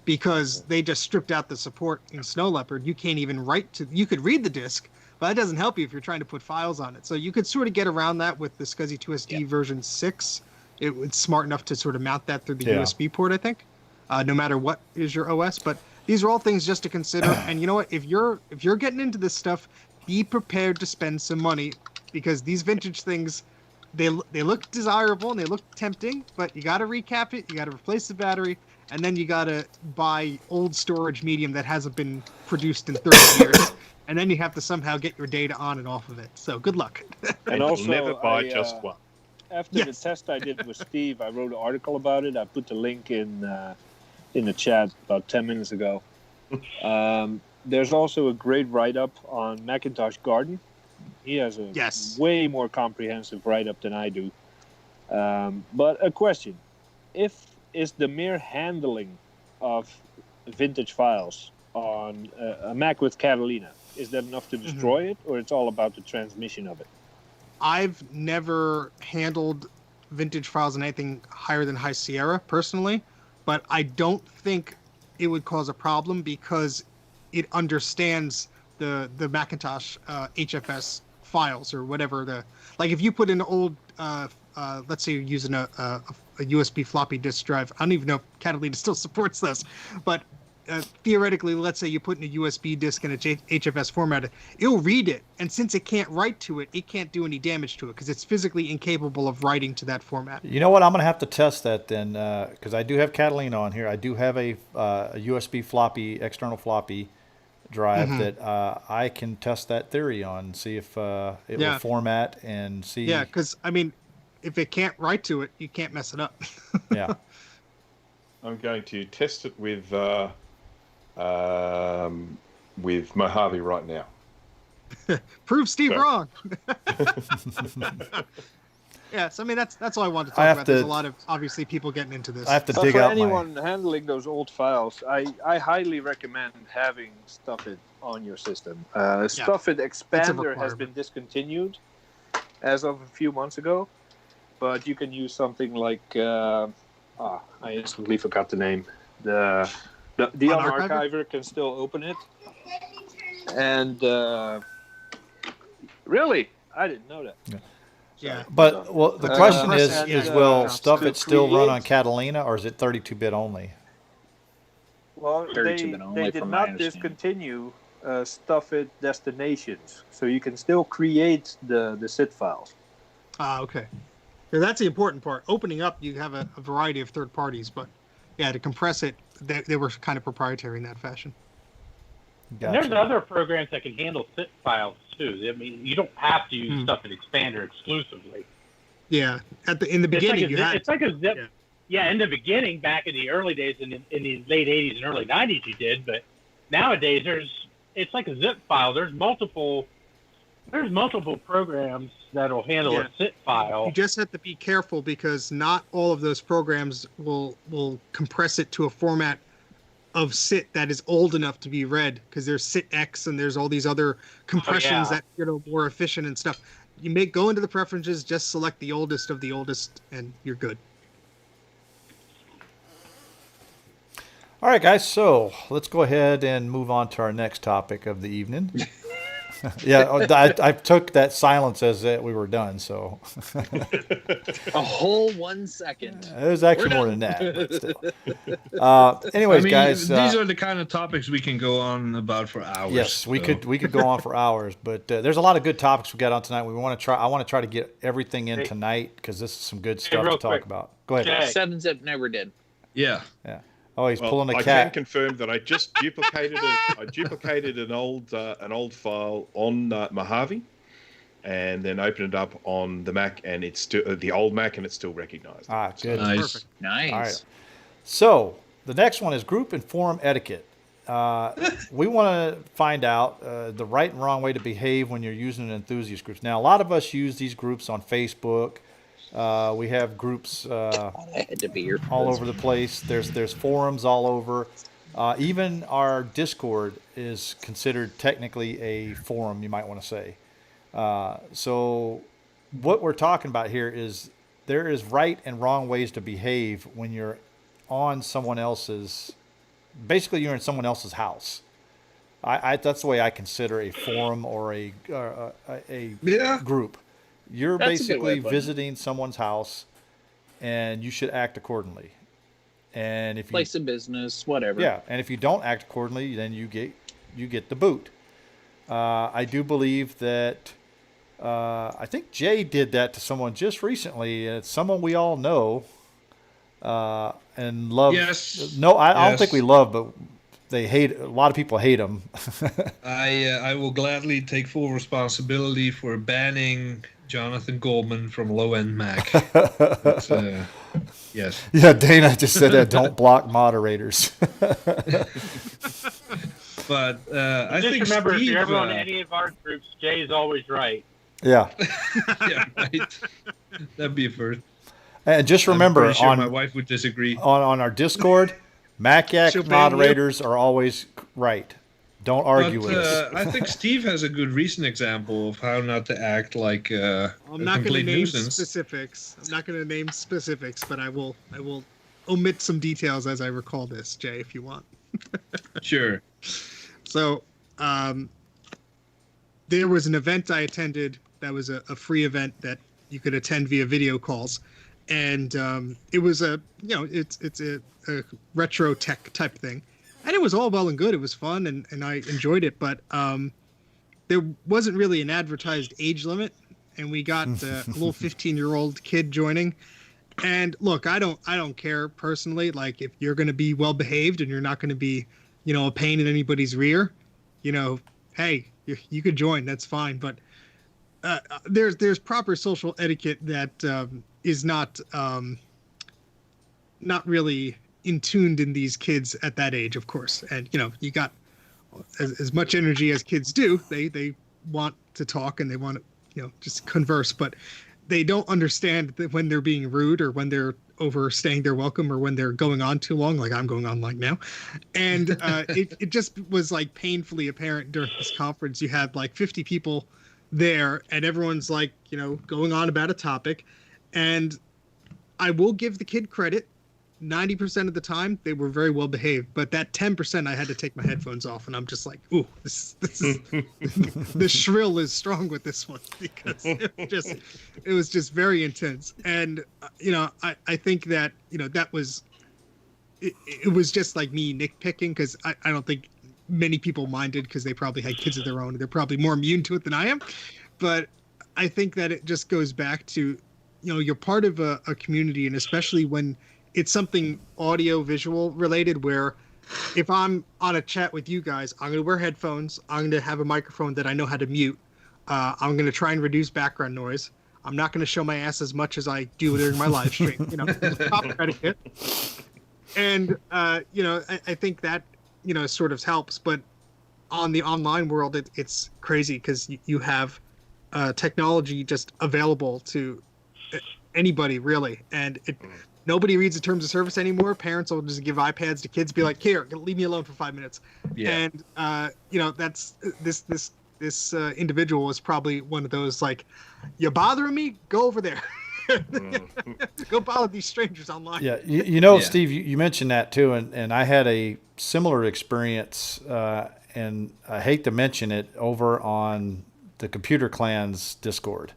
because they just stripped out the support in Snow Leopard. You can't even write to. You could read the disk, but that doesn't help you if you're trying to put files on it. So you could sort of get around that with the SCSI 2SD version 6. It's smart enough to sort of mount that through the USB port, I think. No matter what is your OS, but these are all things just to consider. And you know what? If you're getting into this stuff, be prepared to spend some money because these vintage things, they look desirable and they look tempting, but you got to recap it, you got to replace the battery, and then you gotta buy old storage medium that hasn't been produced in 30 years, and then you have to somehow get your data on and off of it. So good luck. And You'll also, never buy just one. After the Yes. test I did with Steve, I wrote an article about it. I put the link in the chat about 10 minutes ago. There's also a great write-up on Macintosh Garden. He has a way more comprehensive write-up than I do. But a question: is the mere handling of vintage files on a Mac with Catalina, is that enough to destroy it, or it's all about the transmission of it? I've never handled vintage files in anything higher than High Sierra personally, but I don't think it would cause a problem because it understands the Macintosh HFS files or whatever. Like if you put in an old, let's say you're using a USB floppy disk drive. I don't even know if Catalina still supports this, but theoretically, let's say you put in a USB disk in a HFS format, it'll read it, and since it can't write to it, it can't do any damage to it because it's physically incapable of writing to that format. You know what? I'm going to have to test that then, because I do have Catalina on here. I do have a USB floppy, external floppy drive that I can test that theory on and see if it will format and see. Yeah, because I mean, if it can't write to it, you can't mess it up. Yeah. I'm going to test it with Mojave right now. Prove Steve wrong. Yeah, so I mean that's all I wanted to talk about. There's a lot of obviously people getting into this. I have to But dig for out anyone handling those old files, I highly recommend having Stuffit on your system. Stuffit Expander has been discontinued as of a few months ago, but you can use something like I instantly forgot the name. The Unarchiver can still open it, and really, I didn't know that. Yeah. Yeah. But the question is will Stuffit still run on create- Catalina, or is it 32-bit only? Well, they 32-bit only did from my not understanding. discontinue Stuffit destinations, so you can still create the SID files. Okay. Yeah, that's the important part. Opening up, you have a variety of third parties, but yeah, to compress it, they were kind of proprietary in that fashion. And there's other programs that can handle zip files too. I mean, you don't have to use stuff in Expander exclusively. Yeah, in the beginning, it's like a zip. Yeah, in the beginning, back in the early days, in the late '80s and early '90s, you did. But nowadays, it's like a zip file. There's multiple programs that'll handle a zip file. You just have to be careful because not all of those programs will compress it to a format of SIT that is old enough to be read, because there's SIT-X and there's all these other compressions that more efficient and stuff. You may go into the preferences, just select the oldest of the oldest, and you're good. All right, guys. So let's go ahead and move on to our next topic of the evening. Yeah, I took that silence as that we were done. So A whole 1 second. it was actually more than that. But still. Anyways, guys, these are the kind of topics we can go on about for hours. yes, we could go on for hours, but there's a lot of good topics we got on tonight. I want to try to get everything in tonight because this is some good stuff to talk about. Go ahead. Okay. 7-zip never did. Yeah. Yeah. Oh, he's pulling the I cat. can confirm that I just duplicated an old file on Mojave, and then opened it up on the Mac, and it's still the old Mac, and it's still recognized. Ah, good. Nice. Perfect. Nice. All right. So the next one is group and forum etiquette. We want to find out the right and wrong way to behave when you're using an enthusiast groups. Now, a lot of us use these groups on Facebook. We have groups I had to be here. all over the place. There's forums all over. Even our Discord is considered technically a forum, you might want to say. So what we're talking about here is there is right and wrong ways to behave when you're on someone else's, basically you're in someone else's house. That's the way I consider a forum or a group. You're That's a good way basically of putting it. visiting someone's house, and you should act accordingly. And if Place of business, whatever. yeah, and if you don't act accordingly, then you get the boot. I do believe that I think Jay did that to someone just recently. It's someone we all know. and love. Yes. No, I don't think we Yes. love, but they hate. A lot of people hate them. I will gladly take full responsibility for banning Jonathan Goldman from Low End Mac. But, yes. Yeah, Dana just said that. Don't block moderators. But I Just think remember, if Steve. you're ever on any of our groups, Jay is always right. Yeah, Yeah, right. That'd be a first. and just I'm remember pretty sure on my wife would disagree. on our Discord, She'll MacYac ban you. moderators are always right. Don't argue But with us. I think Steve has a good recent example of how not to act like a I'm not going to complete name nuisance. specifics. I'm not going to name specifics, but I will omit some details as I recall this, Jay, if you want. Sure. So, there was an event I attended that was a free event that you could attend via video calls, and it was it's a retro tech type thing, and it was all well and good. It was fun, and I enjoyed it, but there wasn't really an advertised age limit, and we got a little 15-year-old kid joining. And look, I don't care personally. Like, if you're going to be well behaved and you're not going to be, a pain in anybody's rear, hey, you could join. That's fine. But there's proper social etiquette that is not really in tuned in these kids at that age, of course. And you got as much energy as kids do. They want to talk and they want to just converse, but they don't understand that when they're being rude or when they're overstaying their welcome or when they're going on too long, like I'm going on like now. And it just was like painfully apparent during this conference. You had like 50 people there and everyone's like, going on about a topic. And I will give the kid credit. 90% of the time they were very well behaved, but that 10% I had to take my headphones off, and I'm just like, ooh, this is the shrill is strong with this one, because it was just very intense. And I think that that was it was just like me nitpicking, because I don't think many people minded, because they probably had kids of their own. They're probably more immune to it than I am. But I think that it just goes back to you're part of a community, and especially when it's something audio visual related, where if I'm on a chat with you guys, I'm going to wear headphones. I'm going to have a microphone that I know how to mute. I'm going to try and reduce background noise. I'm not going to show my ass as much as I do during my live stream. Proper etiquette. And, I think that, sort of helps. But on the online world, it's crazy, because you have technology just available to anybody, really. And nobody reads the terms of service anymore. Parents will just give iPads to kids, be like, "Here, leave me alone for 5 minutes." Yeah. And that's this individual was probably one of those, like, "You bothering me? Go over there." Go bother these strangers online. Yeah, yeah. Steve, you mentioned that too, and I had a similar experience, and I hate to mention it, over on the Computer Clan's Discord,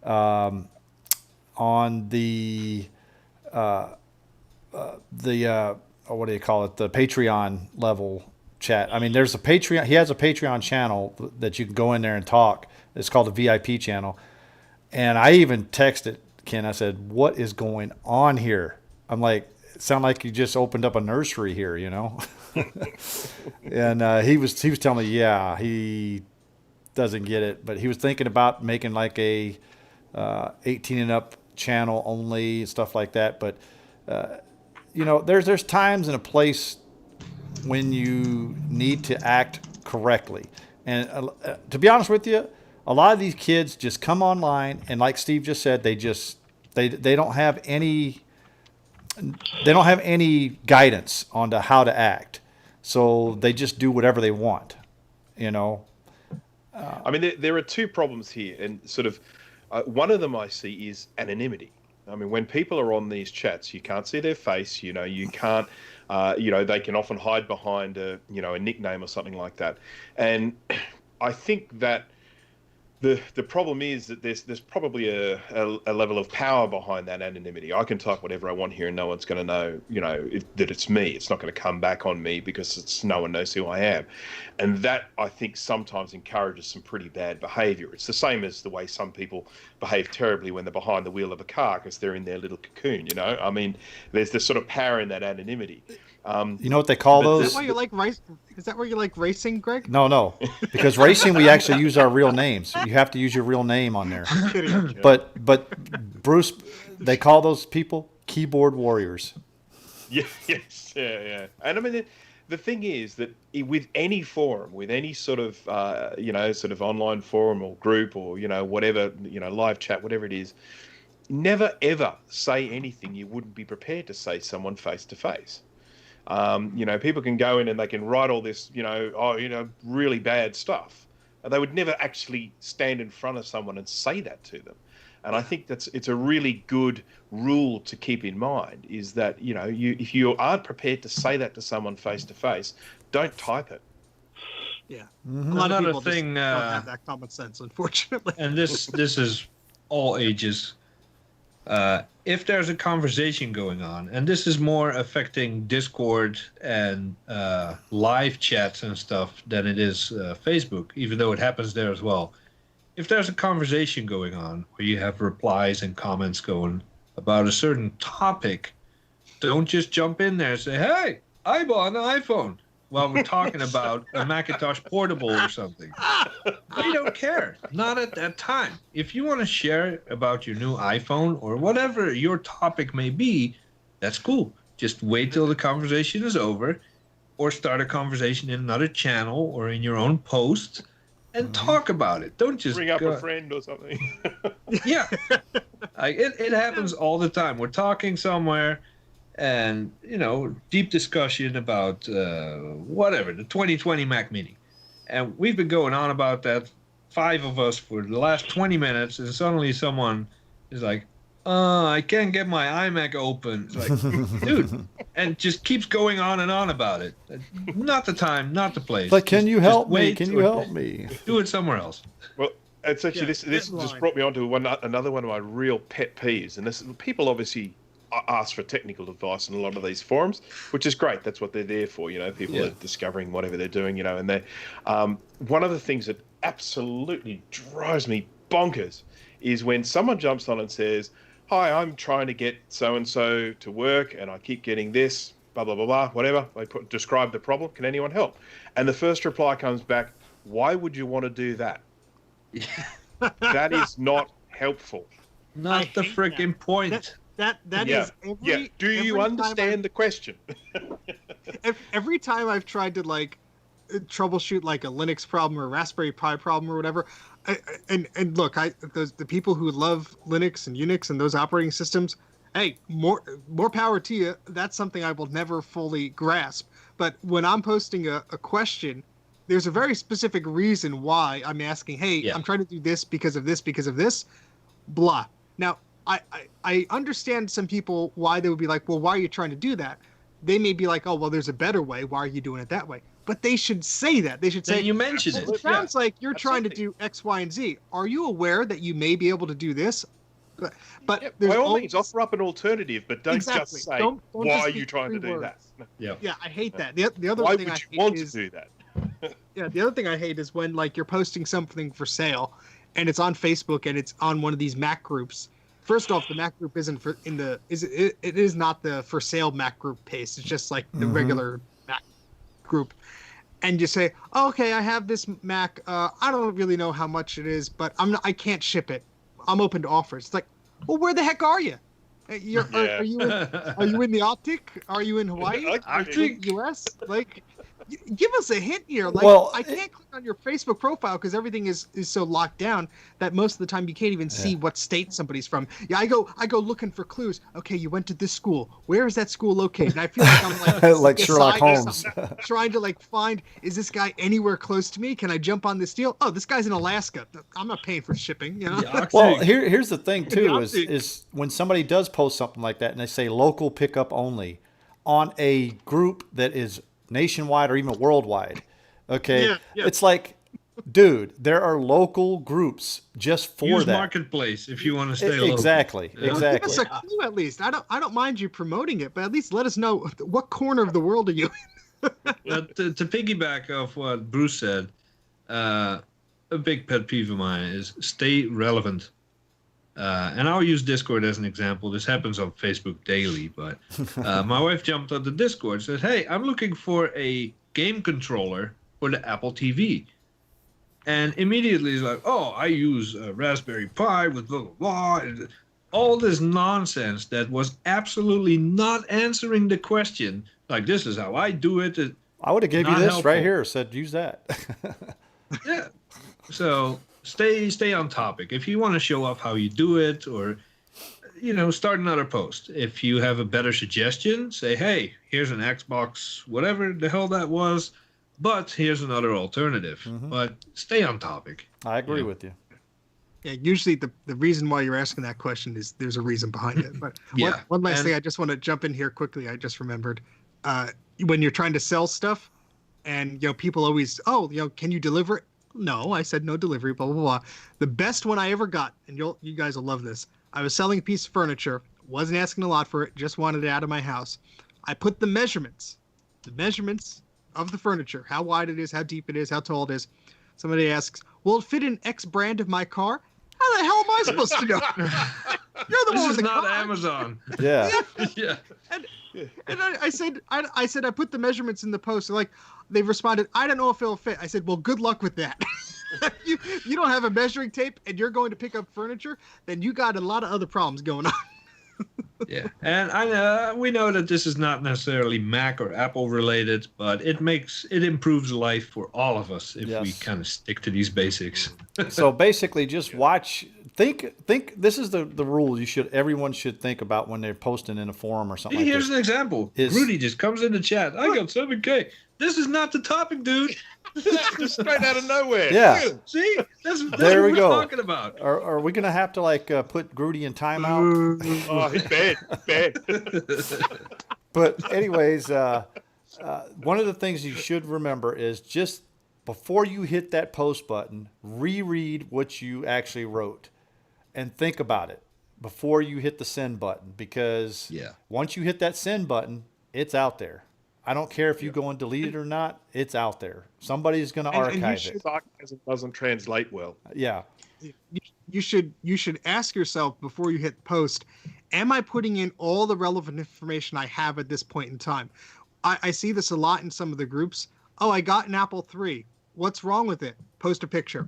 on the what do you call it? The Patreon level chat. I mean, there's a Patreon. He has a Patreon channel that you can go in there and talk. It's called a VIP channel. And I even texted Ken. I said, "What is going on here?" I'm like, "It sounds like you just opened up a nursery here, And he was telling me, yeah, he doesn't get it, but he was thinking about making like a 18 and up channel only, stuff like that. But there's times and a place when you need to act correctly. And to be honest with you, a lot of these kids just come online, and like Steve just said, they don't have any guidance on to how to act, so they just do whatever they want. I mean, there are two problems here, and sort of one of them I see is anonymity. I mean, when people are on these chats, you can't see their face. You can't. They can often hide behind a nickname or something like that. And I think that the problem is that there's probably a level of power behind that anonymity. I can type whatever I want here, and no one's going to know, that it's me. It's not going to come back on me because no one knows who I am, and that I think sometimes encourages some pretty bad behaviour. It's the same as the way some people behave terribly when they're behind the wheel of a car because they're in their little cocoon. I mean, there's this sort of power in that anonymity. You know what they call those? Is that why you like race? Is that where you like racing, Greg? No, because racing we actually use our real names. You have to use your real name on there. But Bruce, they call those people keyboard warriors. Yeah, yes, yeah. And I mean, the thing is that with any forum, with any sort of sort of online forum or group or whatever, live chat, whatever it is, never ever say anything you wouldn't be prepared to say to someone face to face. People can go in and they can write all this, really bad stuff. They would never actually stand in front of someone and say that to them. And I think it's a really good rule to keep in mind is that, if you aren't prepared to say that to someone face to face, don't type it. Yeah. Mm-hmm. A lot of Another people thing, just don't have that common sense, unfortunately. And this is all ages. If there's a conversation going on, and this is more affecting Discord and live chats and stuff than it is Facebook, even though it happens there as well. If there's a conversation going on where you have replies and comments going about a certain topic, don't just jump in there and say, "Hey, I bought an iPhone," while we're talking about a Macintosh Portable or something. We don't care. Not at that time. If you want to share about your new iPhone or whatever your topic may be, that's cool. Just wait till the conversation is over or start a conversation in another channel or in your own post and talk about it. Don't just bring up a friend or something. Yeah. It happens all the time. We're talking somewhere and, deep discussion about whatever, the 2020 Mac Mini. And we've been going on about that, 5 of us, for the last 20 minutes, and suddenly someone is like, I can't get my iMac open. It's like, dude, and just keeps going on and on about it. Not the time, not the place. But can you help me? wait Can you help me? Do it somewhere else. Well, it's actually this just brought me on to another one of my real pet peeves, and this people obviously ask for technical advice in a lot of these forums, which is great. That's what they're there for. People are discovering whatever they're doing. And they one of the things that absolutely drives me bonkers is when someone jumps on and says, "Hi, I'm trying to get so and so to work, and I keep getting this, blah blah blah blah, whatever." They describe the problem. Can anyone help? And the first reply comes back, "Why would you want to do that?" That is not helpful. Not the freaking point. That is every. Do you understand the question? Every time I've tried to troubleshoot like a Linux problem or a Raspberry Pi problem or whatever, and look, the people who love Linux and Unix and those operating systems, hey, more power to you. That's something I will never fully grasp. But when I'm posting a question, there's a very specific reason why I'm asking. Hey, I'm trying to do this because of this, blah. Now, I understand some people why they would be like, well, why are you trying to do that? They may be like, oh, well, there's a better way. Why are you doing it that way? But they should say that. They should say, you mentioned it. It sounds like you're trying to do X, Y, and Z. Are you aware that you may be able to do this? But by all means, offer up an alternative, but don't just say, don't why just are you trying to do words. that? Yeah, I hate that. The other Why thing would I you hate want is, to do that? Yeah, the other thing I hate is when you're posting something for sale and it's on Facebook and it's on one of these Mac groups. First off, the Mac group isn't it is not the for sale Mac group paste. It's just like the regular Mac group. And you say, oh, okay, I have this Mac. I don't really know how much it is, but I can't ship it. I'm open to offers. It's like, well, where the heck are you? Are you in the Arctic? Are you in Hawaii? Are you in the US? Give us a hint here. I can't click on your Facebook profile because everything is so locked down that most of the time you can't even see what state somebody's from. Yeah, I go looking for clues. Okay, you went to this school. Where is that school located? And I feel like I'm like Sherlock Holmes, trying to find, is this guy anywhere close to me? Can I jump on this deal? Oh, this guy's in Alaska. I'm not paying for shipping. Well, here's the thing too is when somebody does post something like that and they say local pickup only on a group that is nationwide or even worldwide. Okay. It's like, Dude, there are local groups just for Use that. Marketplace if you want to stay local. Exactly. Yeah. Give us a clue at least. I don't mind you promoting it, but at least let us know what corner of the world are you in. To piggyback off what Bruce said, a big pet peeve of mine is stay relevant. And I'll use Discord as an example. This happens on Facebook daily, but my wife jumped on the Discord and said, "Hey, I'm looking for a game controller for the Apple TV." And immediately he's like, "Oh, I use a Raspberry Pi with blah, blah, blah." And all this nonsense that was absolutely not answering the question. Like, this is how I do it. I would have given you Not this helpful. right here. Said use that. Yeah. So stay on topic. If you want to show off how you do it, or start another post. If you have a better suggestion, say, "Hey, here's an Xbox, whatever the hell that was, but here's another alternative." But stay on topic. I agree with you. Yeah, usually the reason why you're asking that question is there's a reason behind it. But Yeah, one last and- thing, I just want to jump in here quickly. I just remembered when you're trying to sell stuff, and people always, can you deliver it? No, I said no delivery. Blah blah blah. The best one I ever got, and you guys will love this. I was selling a piece of furniture, wasn't asking a lot for it, just wanted it out of my house. I put the measurements of the furniture, how wide it is, how deep it is, how tall it is. Somebody asks, "Will it fit in X brand of my car?" How the hell am I supposed to know? You're the This one is with the not car. Amazon. Yeah. Yeah. And I said I put the measurements in the post. Like, they responded, "I don't know if it'll fit." I said, "Well, good luck with that." you don't have a measuring tape and you're going to pick up furniture, then you got a lot of other problems going on. Yeah, and we know that this is not necessarily Mac or Apple related, but it improves life for all of us if we Yes. kind of stick to these basics. So basically, just watch. Think. This is the rule everyone should think about when they're posting in a forum or something. Here's like an example. Rudy just comes in the chat. "I got 7K. This is not the topic, dude." Just straight out of nowhere. Yeah. See, that's There what we we're go. talking about. Are we gonna have to put Grudy in timeout? Oh, he's bad. But anyways, one of the things you should remember is just before you hit that post button, reread what you actually wrote and think about it before you hit the send button, because once you hit that send button, it's out there. I don't care if you go and delete it or not, it's out there. Somebody's going to archive it. Sarcasm doesn't translate well. Yeah. You should ask yourself before you hit post, am I putting in all the relevant information I have at this point in time? I see this a lot in some of the groups. "Oh, I got an Apple III. What's wrong with it?" Post a picture.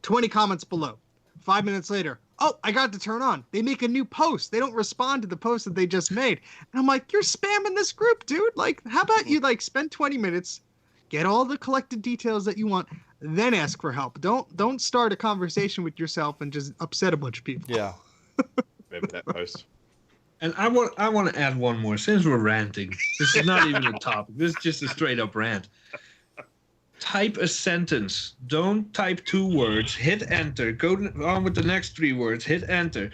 20 comments below. 5 minutes later, "Oh, I got to turn on." They make a new post. They don't respond to the post that they just made. And I'm like, you're spamming this group, dude. Like, how about you spend 20 minutes, get all the collected details that you want, then ask for help. Don't start a conversation with yourself and just upset a bunch of people. Yeah. Remember that post. And I want to add one more. Since we're ranting, this is not even a topic. This is just a straight up rant. Type a sentence. Don't type 2 words. Hit enter. Go on with the next 3 words. Hit enter.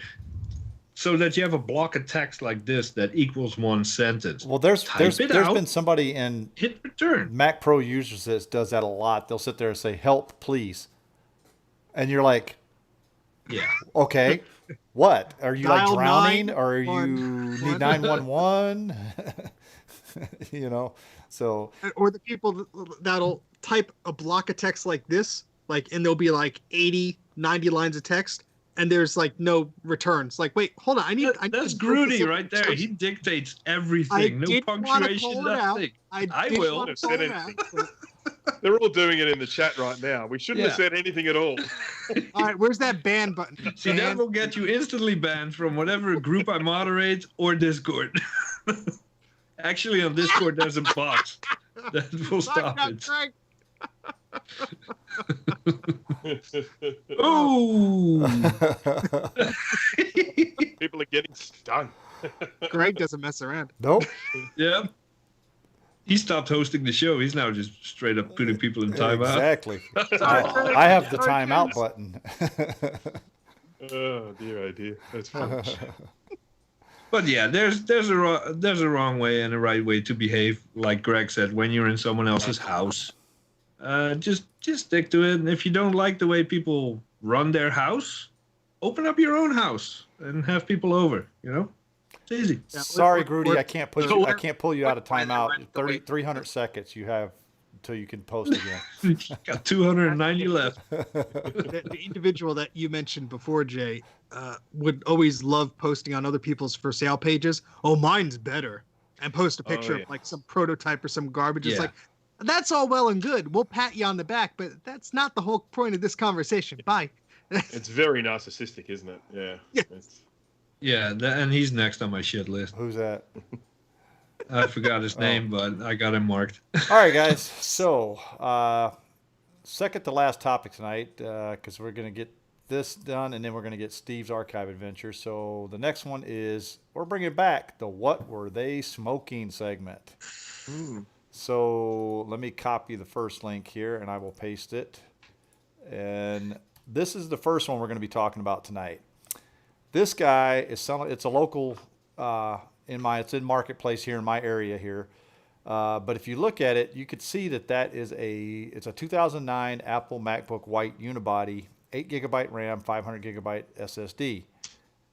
So that you have a block of text like this that equals 1 sentence. Well, there's Type it out, been somebody in hit return. Mac Pro users that does that a lot. They'll sit there and say, "Help, please," and you're like, Yeah. "Okay, what? Are you Dial drowning, or are 911? you need 911?" So Or the people that'll type a block of text like this, and there'll be 80, 90 lines of text, and there's no returns. Wait, hold on. That's Grudy right there. He dictates everything. No punctuation, nothing. I will. They're all doing it in the chat right now. We shouldn't have said anything at all. All right, where's that ban button? See, that will get you instantly banned from whatever group I moderate or Discord. Actually, on Discord, there's a box that will stop it. Oh! People are getting stung. Greg doesn't mess around. nope. Yeah. He stopped hosting the show. He's now just straight up putting people in timeout. Exactly. Sorry, I have the timeout button. Oh dear, idea. That's fun. But yeah, there's a wrong way and a right way to behave. Like Greg said, when you're in someone else's house, just stick to it. And if you don't like the way people run their house, open up your own house and have people over. You know, it's easy. Yeah, Sorry, we're- Grudy, I can't put you. I we're- can't pull you out of we're- timeout. we're- 300 seconds you have until you can post again. Got 290 left. the individual that you mentioned before, Jay, would always love posting on other people's for sale pages. Oh, mine's better, and post a picture yeah. of like some prototype or some garbage. It's Yeah. like, that's all well and good. We'll pat you on the back, but that's not the whole point of this conversation. Bye. It's very narcissistic, isn't it? Yeah. Yeah. It's- Yeah, and he's next on my shit list. Who's that? I forgot his name, but I got him marked. All right, guys. So, second to last topic tonight, because we're going to get this done, and then we're going to get Steve's archive adventure. So the next one is we're bringing back the "What Were They Smoking" segment. So let me copy the first link here, and I will paste it. And this is the first one we're going to be talking about tonight. This guy is selling. It's a local. It's in Marketplace here in my area here. But if you look at it, you could see that it's a 2009 Apple MacBook White unibody, 8 gigabyte RAM, 500 gigabyte SSD.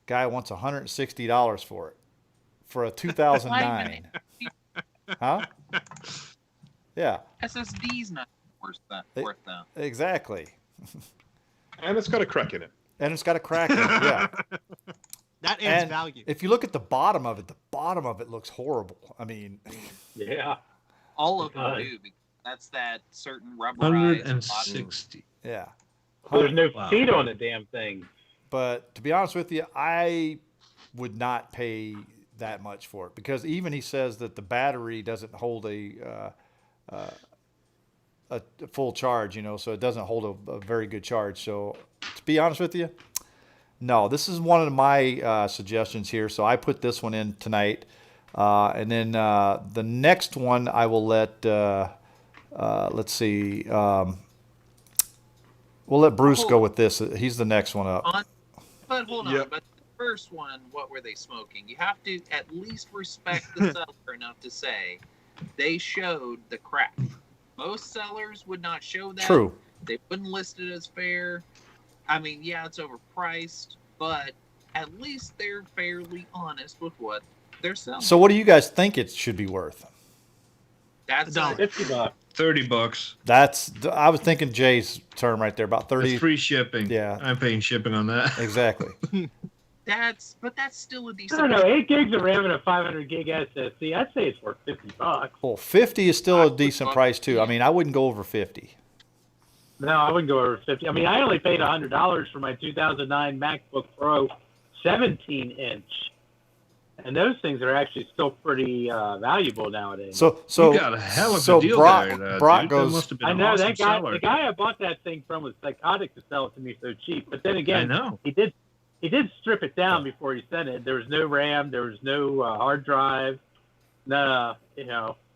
Guy wants $160 for it, for a 2009. Huh? Yeah. SSD's not worth that. Exactly. And it's got a crack in it. And it's got a crack in it. Yeah. That adds And value. if you look at the bottom of it looks horrible. I mean, Yeah. All of them do, because that's that certain rubberized bottom. 160. yeah. There's no Wow. feet on the damn thing. But to be honest with you, I would not pay that much for it, because even he says that the battery doesn't hold a full charge, so it doesn't hold a very good charge. So to be honest with you, no, this is one of my suggestions here. So I put this one in tonight. And then the next one I will let, let's see, we'll let Bruce go with this. He's the next one up. But hold on, Yep. but the first one, what were they smoking? You have to at least respect the seller enough to say they showed the crack. Most sellers would not show that. True. They wouldn't list it as fair. I mean, yeah, it's overpriced, but at least they're fairly honest with what they're selling. So what do you guys think it should be worth? That's $1. it. $50. $30. I was thinking Jay's term right there, about 30. That's free shipping. Yeah. I'm paying shipping on that. Exactly. That's still a I decent. don't know. 8 gigs of RAM and a 500 gig SSD. I'd say it's worth $50. Well, 50 is still a decent price too. I mean, I wouldn't go over 50. No, I wouldn't go over 50. I mean, I only paid $100 for my 2009 MacBook Pro 17-inch, and those things are actually still pretty valuable nowadays. So You got a hell of a so deal Brock, there. Brock Dude. goes. That must have been I an know awesome that guy. seller. The guy I bought that thing from was psychotic to sell it to me so cheap. But then I again, know. he did strip it down before he sent it. There was no RAM. There was no hard drive. No,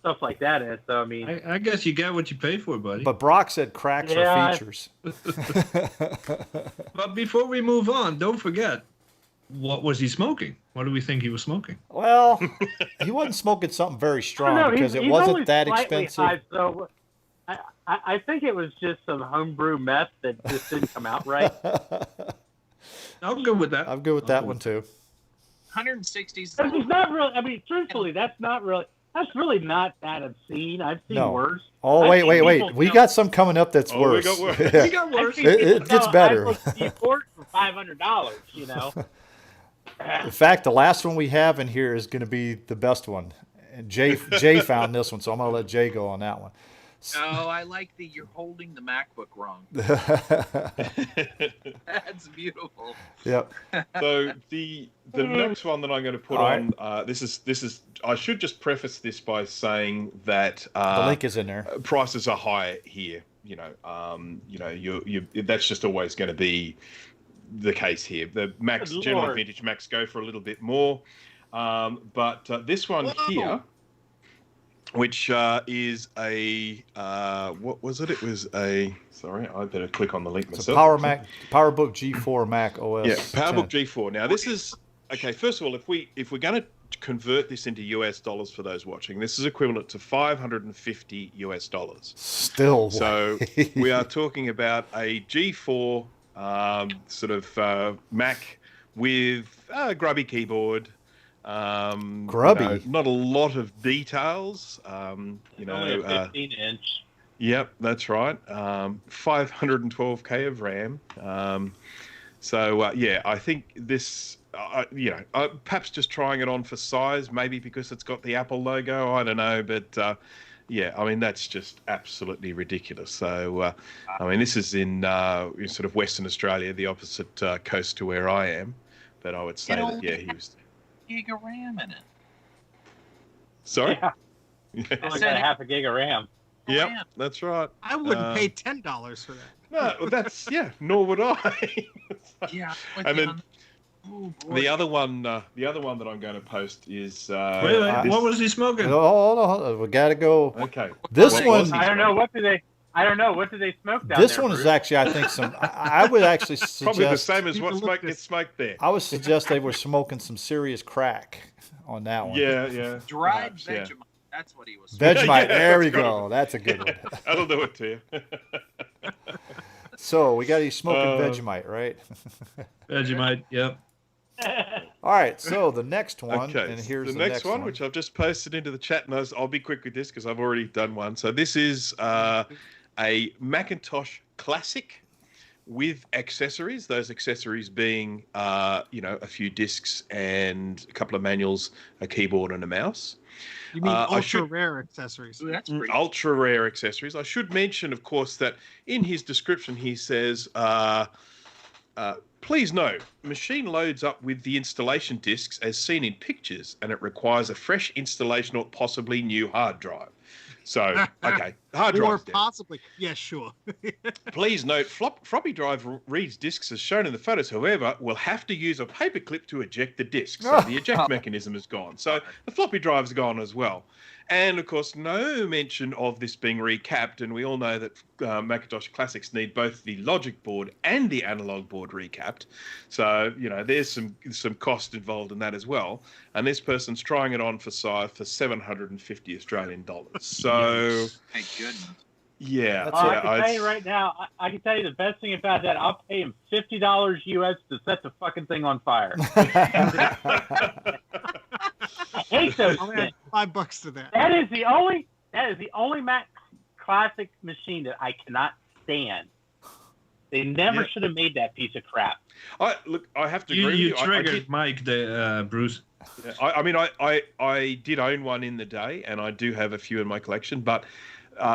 stuff like that in it. So I mean, I guess you got what you pay for, buddy. But Brock said cracks are Yeah. features. But before we move on, don't forget, what was he smoking? What do we think he was smoking? Well, he wasn't smoking something very I strong don't know, because he's it wasn't only that slightly expensive. high, so I think it was just some homebrew meth that just didn't come out right. I'm good with that. I'm good with that one too. 160s. Because it's not really. I mean, truthfully, that's really not that obscene. I've seen No. worse. Oh, I've wait, seen wait, wait. people We sell- got some coming up that's Oh, we worse. got worse. We got worse. I've seen people It gets sell better. iPhone keyboard for $500. In fact, the last one we have in here is going to be the best one. And Jay found this one, so I'm going to let Jay go on that one. Oh, I like you're holding the MacBook wrong. That's beautiful. Yep. So the next one that I'm going to put All on, this is. I should just preface this by saying that The link is in there. prices are high here. That's just always going to be the case here. The Macs, Good generally Lord. vintage Macs, go for a little bit more, but this one Whoa. here, which is a what was it? It was a. Sorry, I better click on the link It's a myself. PowerBook G4 Mac OS. Yeah, PowerBook 10. G4. Now this is okay. First of all, if we're going to convert this into US dollars for those watching, this is equivalent to $550 US. Still. So we are talking about a G4 Mac with a grubby keyboard. Grubby. Not a lot of details. Only a 15-inch. Yep, that's right. 512K of RAM. I think this, perhaps just trying it on for size, maybe because it's got the Apple logo. I don't know, but that's just absolutely ridiculous. So, this is in sort of Western Australia, the opposite coast to where I am. But I would say he was. Gig of RAM in it. Sorry. Yeah. Only got a half a gig of RAM. Yep, that's right. I wouldn't pay $10 for that. No, that's nor would I. Yeah. And then the other one that I'm going to post is. Wait, what was he smoking? Hold on. We got to go. Okay. This What one. was he I don't know. What do they smoke down This there? one is Bruce? actually, I think, I would actually suggest. Probably the same as what People look gets smoked there. I would suggest they were smoking some serious crack on that one. Yeah. dried Perhaps, yeah. Vegemite. That's what he was. Vegemite. Yeah, There we that's go. That's a good one. That'll do it to you. So we got you smoking Vegemite, right? Vegemite, yep. All right. So the next one, Okay, and here's the next one, which I've just posted into the chat, and I'll be quick with this because I've already done one. So this is a Macintosh Classic with accessories. Those accessories being, a few discs and a couple of manuals, a keyboard, and a mouse. You mean ultra rare accessories? That's pretty. Ultra rare accessories. I should mention, of course, that in his description he says, please note, machine loads up with the installation discs as seen in pictures, and it requires a fresh installation or possibly new hard drive. So, okay, hard Or drive. possibly, yeah, sure. Please note, floppy drive reads discs as shown in the photos. However, we'll have to use a paper clip to eject the disc. So the eject mechanism is gone. So the floppy drive's gone as well. And of course, no mention of this being recapped. And we all know that Macintosh Classics need both the logic board and the analog board recapped. So, there's some cost involved in that as well. And this person's trying it on for size for 750 Australian dollars. So, Thank goodness. yeah. I can tell you right now, I can tell you the best thing about that. I'll pay him $50 US to set the fucking thing on fire. I hate those I'll things. add $5 to that. That is the only Mac Classic machine that I cannot stand. They never should have made that piece of crap. I have to agree You with you. triggered Mike, Bruce. I did own one in the day, and I do have a few in my collection. But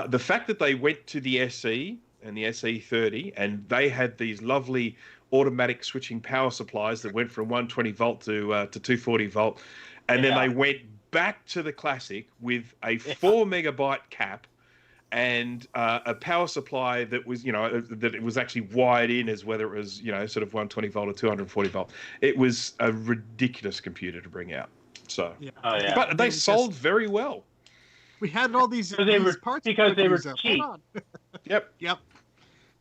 the fact that they went to the SE and the SE30, and they had these lovely automatic switching power supplies that went from 120 volt to 240 volt, and then they went back to the Classic with a 4 megabyte cap and a power supply that was, that it was actually wired in as whether it was, sort of 120 volt or 240 volt. It was a ridiculous computer to bring out. So, Yeah. but they sold very well. We had all these, parts because they were hold cheap. on. Yep.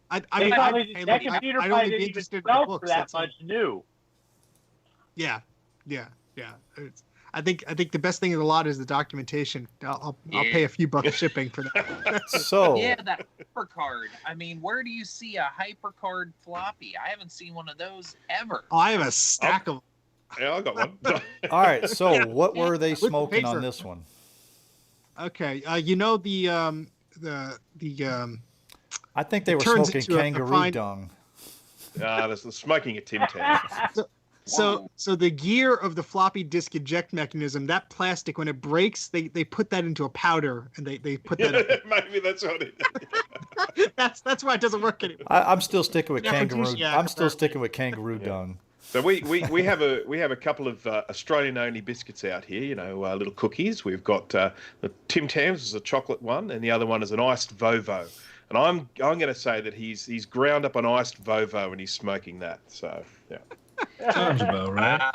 That computer probably didn't even sell for that much new. Yeah. I think the best thing in the lot is the documentation. I'll pay a few bucks shipping for that. So Yeah, that HyperCard. I mean, where do you see a HyperCard floppy? I haven't seen one of those ever. I have a stack of. Yeah, I got one. all right. So what were they With the smoking on paper. this one? Okay, the I think they were turns smoking into a kangaroo fine- dung. This is smoking a Tim Tam. So the gear of the floppy disk eject mechanism, that plastic, when it breaks, they put that into a powder and they put that. Maybe that's what it is. That's why it doesn't work anymore. I'm still sticking with kangaroo. Aphrodisiac, I'm still sticking with kangaroo dung. So we have a couple of Australian only biscuits out here, little cookies. We've got the Tim Tams is a chocolate one, and the other one is an iced Vovo. And I'm going to say that he's ground up an iced Vovo and he's smoking that. So yeah. Sounds about right.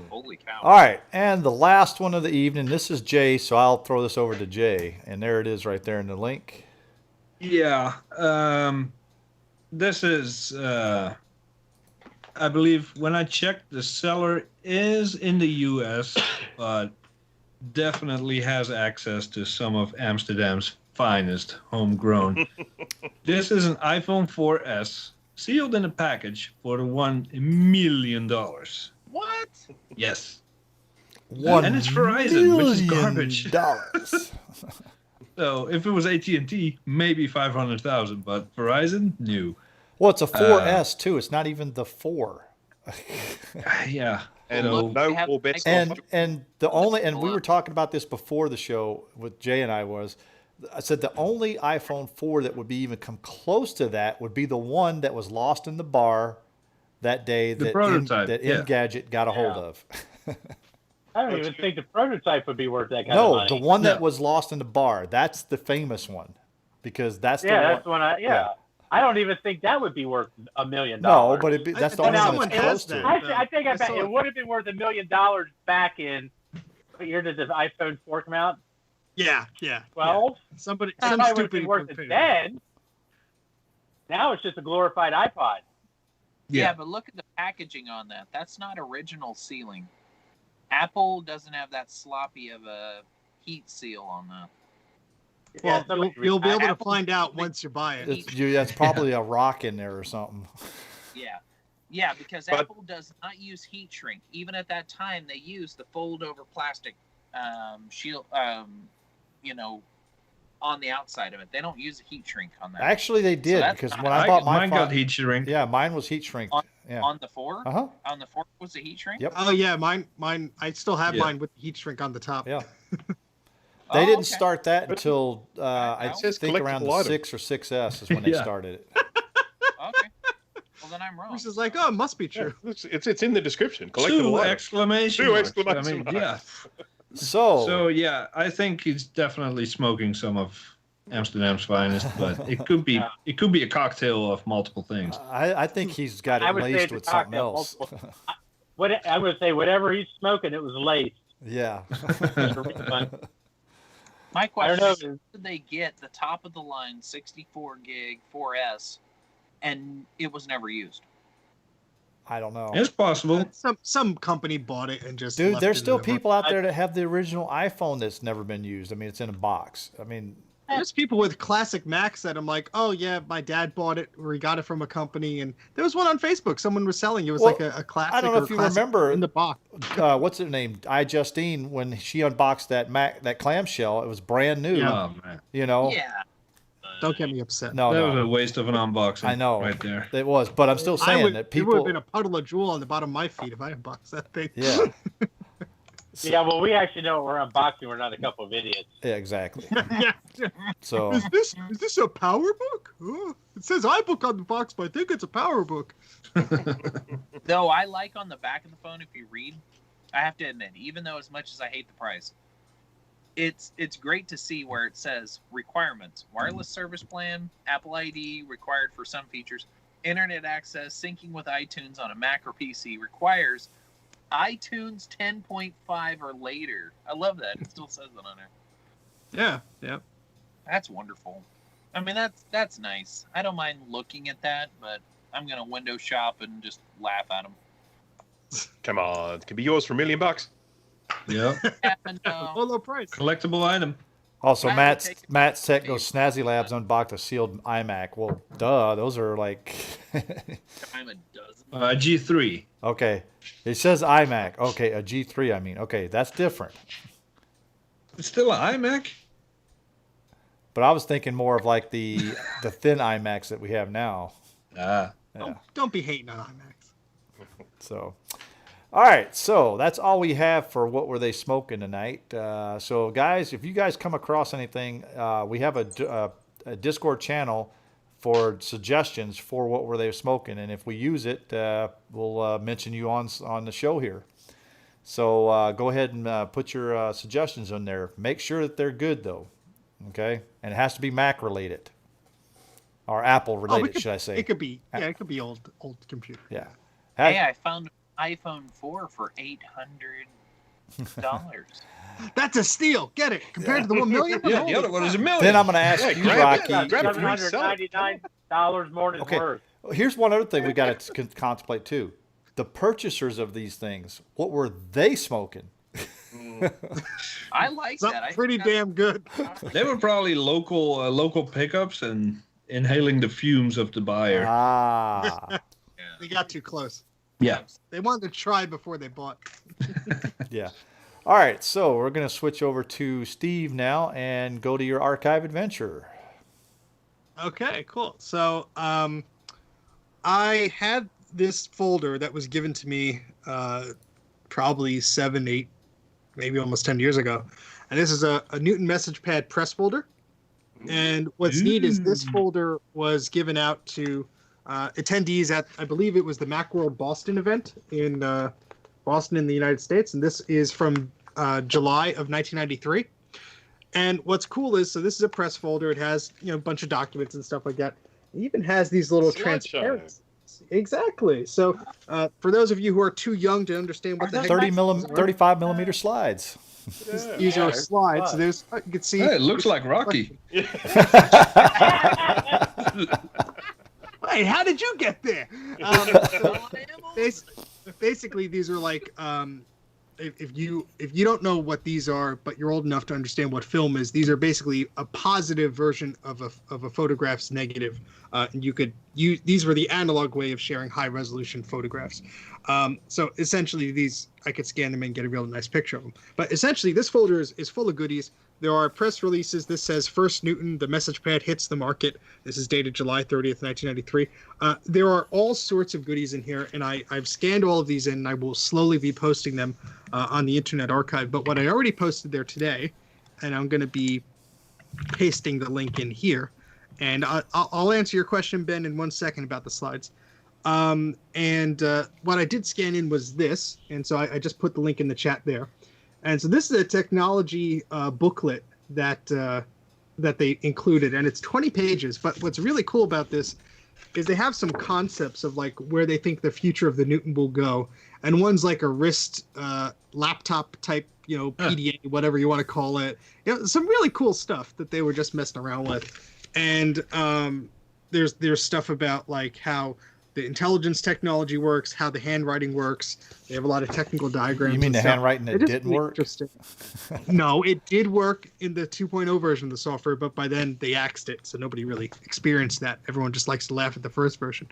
Holy cow. All right, and the last one of the evening. This is Jay, so I'll throw this over to Jay, and there it is right there in the link. Yeah. This is I believe when I checked, the seller is in the U.S., but definitely has access to some of Amsterdam's finest homegrown. This is an iPhone 4S sealed in a package for the $1 million. What? Yes. $1 it's Verizon, which is garbage. $1 So if it was AT&T, maybe 500,000, but Verizon, new. Well, it's a 4S too. It's not even the 4. Yeah. And So, no have or best And offer. and the only and we were talking about this before the show with Jay and I said the only iPhone 4 that would be even come close to that would be the one that was lost in the bar that day The that prototype, yeah. Engadget got a hold of. I don't even think the prototype would be worth that kind of No, money. the one that No. was lost in the bar. That's the famous one because that's the Yeah, one. that's when Yeah. I don't even think that would be worth $1 million. No, but that's the I only think one someone that's close has to that. it. Actually, I think I saw it it. would have been worth $1 million back in what year did the iPhone 4 come out? Yeah. 12. Somebody, That some probably would have stupid been worth would it pay then. Now it's just a glorified iPod. Yeah, but look at the packaging on that. That's not original sealing. Apple doesn't have that sloppy of a heat seal on that. Well, somebody- you'll be able to Apple- find out once you buy it. That's probably a rock in there or something. Yeah, because But- Apple does not use heat shrink. Even at that time, they used the fold over plastic shield, on the outside of it. They don't use a heat shrink on that. Actually, they did that's because not- when I bought mine my got heat shrink. yeah, mine was heat shrink. Yeah. On the 4? Uh-huh. On the 4 was the heat shrink? Yep. Oh yeah, mine. I still have Yeah. mine with the heat shrink on the top. Yeah. Oh, They didn't okay. start that until I It says think around the collectible item. 6 or 6S is when they Yeah. started it. Okay. Well, then I'm wrong. Which is like, oh, it must be true. It's in the description. 2 Collectible item. exclamation 2 marks. exclamation marks. Yeah. So, So yeah, I think he's definitely smoking some of Amsterdam's finest, but it could be a cocktail of multiple things. I think he's got I it would say laced it's a with something cocktail, else. multiple. I would say whatever he's smoking, it was laced. Yeah. My question know. is, how did they get the top of the line 64 gig 4S and it was never used? I don't know. It's possible. Some company bought it and just. Dude, left there's it in still the- people out there that have the original iPhone that's never been used. I mean, it's in a box. I mean, There's people with classic Macs that I'm like, oh yeah, my dad bought it or he got it from a company, and there was one on Facebook. Someone was selling it. It was Well, like a classic. I don't know or if you classic remember in the box. what's her name? Justine, when she unboxed that clamshell, it was brand new. Yeah. Oh man, You know. Yeah. Don't get me upset. No, that no. was a waste of an unboxing. I know. right there. It was, but I'm still saying that It would people. have been a puddle of jewel on the bottom of my feet if I unboxed that thing. Yeah. Yeah, well, we actually know what we're unboxing. We're not a couple of idiots. Yeah, exactly. Yeah. So Is this a power book? Oh, it says iBook on the box, but I think it's a power book. Though I like on the back of the phone, if you read, I have to admit, even though as much as I hate the price, it's great to see where it says requirements: wireless service plan, Apple ID required for some features, internet access, syncing with iTunes on a Mac or PC requires iTunes 10.5 or later. I love that. It still says that on there. Yeah. That's wonderful. I mean, that's nice. I don't mind looking at that, but I'm gonna window shop and just laugh at them. Come on, it could be yours for $1 million. Yeah, Low price. collectible item. also That would Matt's take- Matt's Tech goes Snazzy Labs unboxed a sealed iMac. Well, duh, those are like I'm a dozen. G3. okay. It says iMac. Okay, a G3. I mean, okay, that's different. It's still an iMac. But I was thinking more of like the thin iMacs that we have now. Ah, Yeah. Don't be hating on IMAX. So, all right. So that's all we have for what were they smoking tonight. So guys, if you guys come across anything, we have a Discord channel for suggestions for what were they smoking, and if we use it, we'll mention you on the show here. So go ahead and put your suggestions in there. Make sure that they're good though. Okay, and it has to be Mac related or Apple related, should I say? It could be. Yeah, it could be old computer. Yeah. Hey, I found an iPhone 4 for $800. That's a steal. Get it. Compared to the $1 million. yeah. The other one is $1 million. Then I'm going to ask Yeah, you, grab it. Rocky. Grab it. $799 more than it's Okay. worth. Here's one other thing we got to contemplate too. the purchasers of these things, what were they smoking? I like that. I Pretty think damn good. They were probably local pickups and inhaling the fumes of the buyer. Ah, They got too close. Yeah. They wanted to try before they bought. yeah. All right, so we're going to switch over to Steve now and go to your archive adventure. Okay, cool. So I had this folder that was given to me probably 7, 8, maybe almost 10 years ago. And this is a Newton message pad press folder. And what's neat is this folder was given out to attendees at, I believe it was the Macworld Boston event in Boston in the United States. And this is from July of 1993. And what's cool is, so this is a press folder. It has, a bunch of documents and stuff like that. It even has these little transparencies. Exactly. So for those of you who are too young to understand what the heck 35 millimeter slides. These are slides. So there's, you can see. Hey, it looks like Rocky. Wait, how did you get there? Basically, these are like if you don't know what these are, but you're old enough to understand what film is, these are basically a positive version of a photograph's negative. And these were the analog way of sharing high resolution photographs. So essentially, these I could scan them and get a real nice picture of them. But essentially, this folder is full of goodies. There are press releases. This says First Newton, the message pad hits the market. This is dated July 30th, 1993. There are all sorts of goodies in here, and I've scanned all of these in, and I will slowly be posting them on the Internet Archive. But what I already posted there today, and I'm going to be pasting the link in here, and I'll answer your question, Ben, in 1 second about the slides. What I did scan in was this, and so I just put the link in the chat there. And so this is a technology booklet that they included, and it's 20 pages. But what's really cool about this is they have some concepts of like where they think the future of the Newton will go. And one's like a wrist laptop type, PDA, whatever you want to call it. Some really cool stuff that they were just messing around with. And there's stuff about like how the intelligence technology works, how the handwriting works. They have a lot of technical diagrams. You mean the handwriting that didn't work? No, it did work in the 2.0 version of the software, but by then they axed it, so nobody really experienced that. Everyone just likes to laugh at the first version.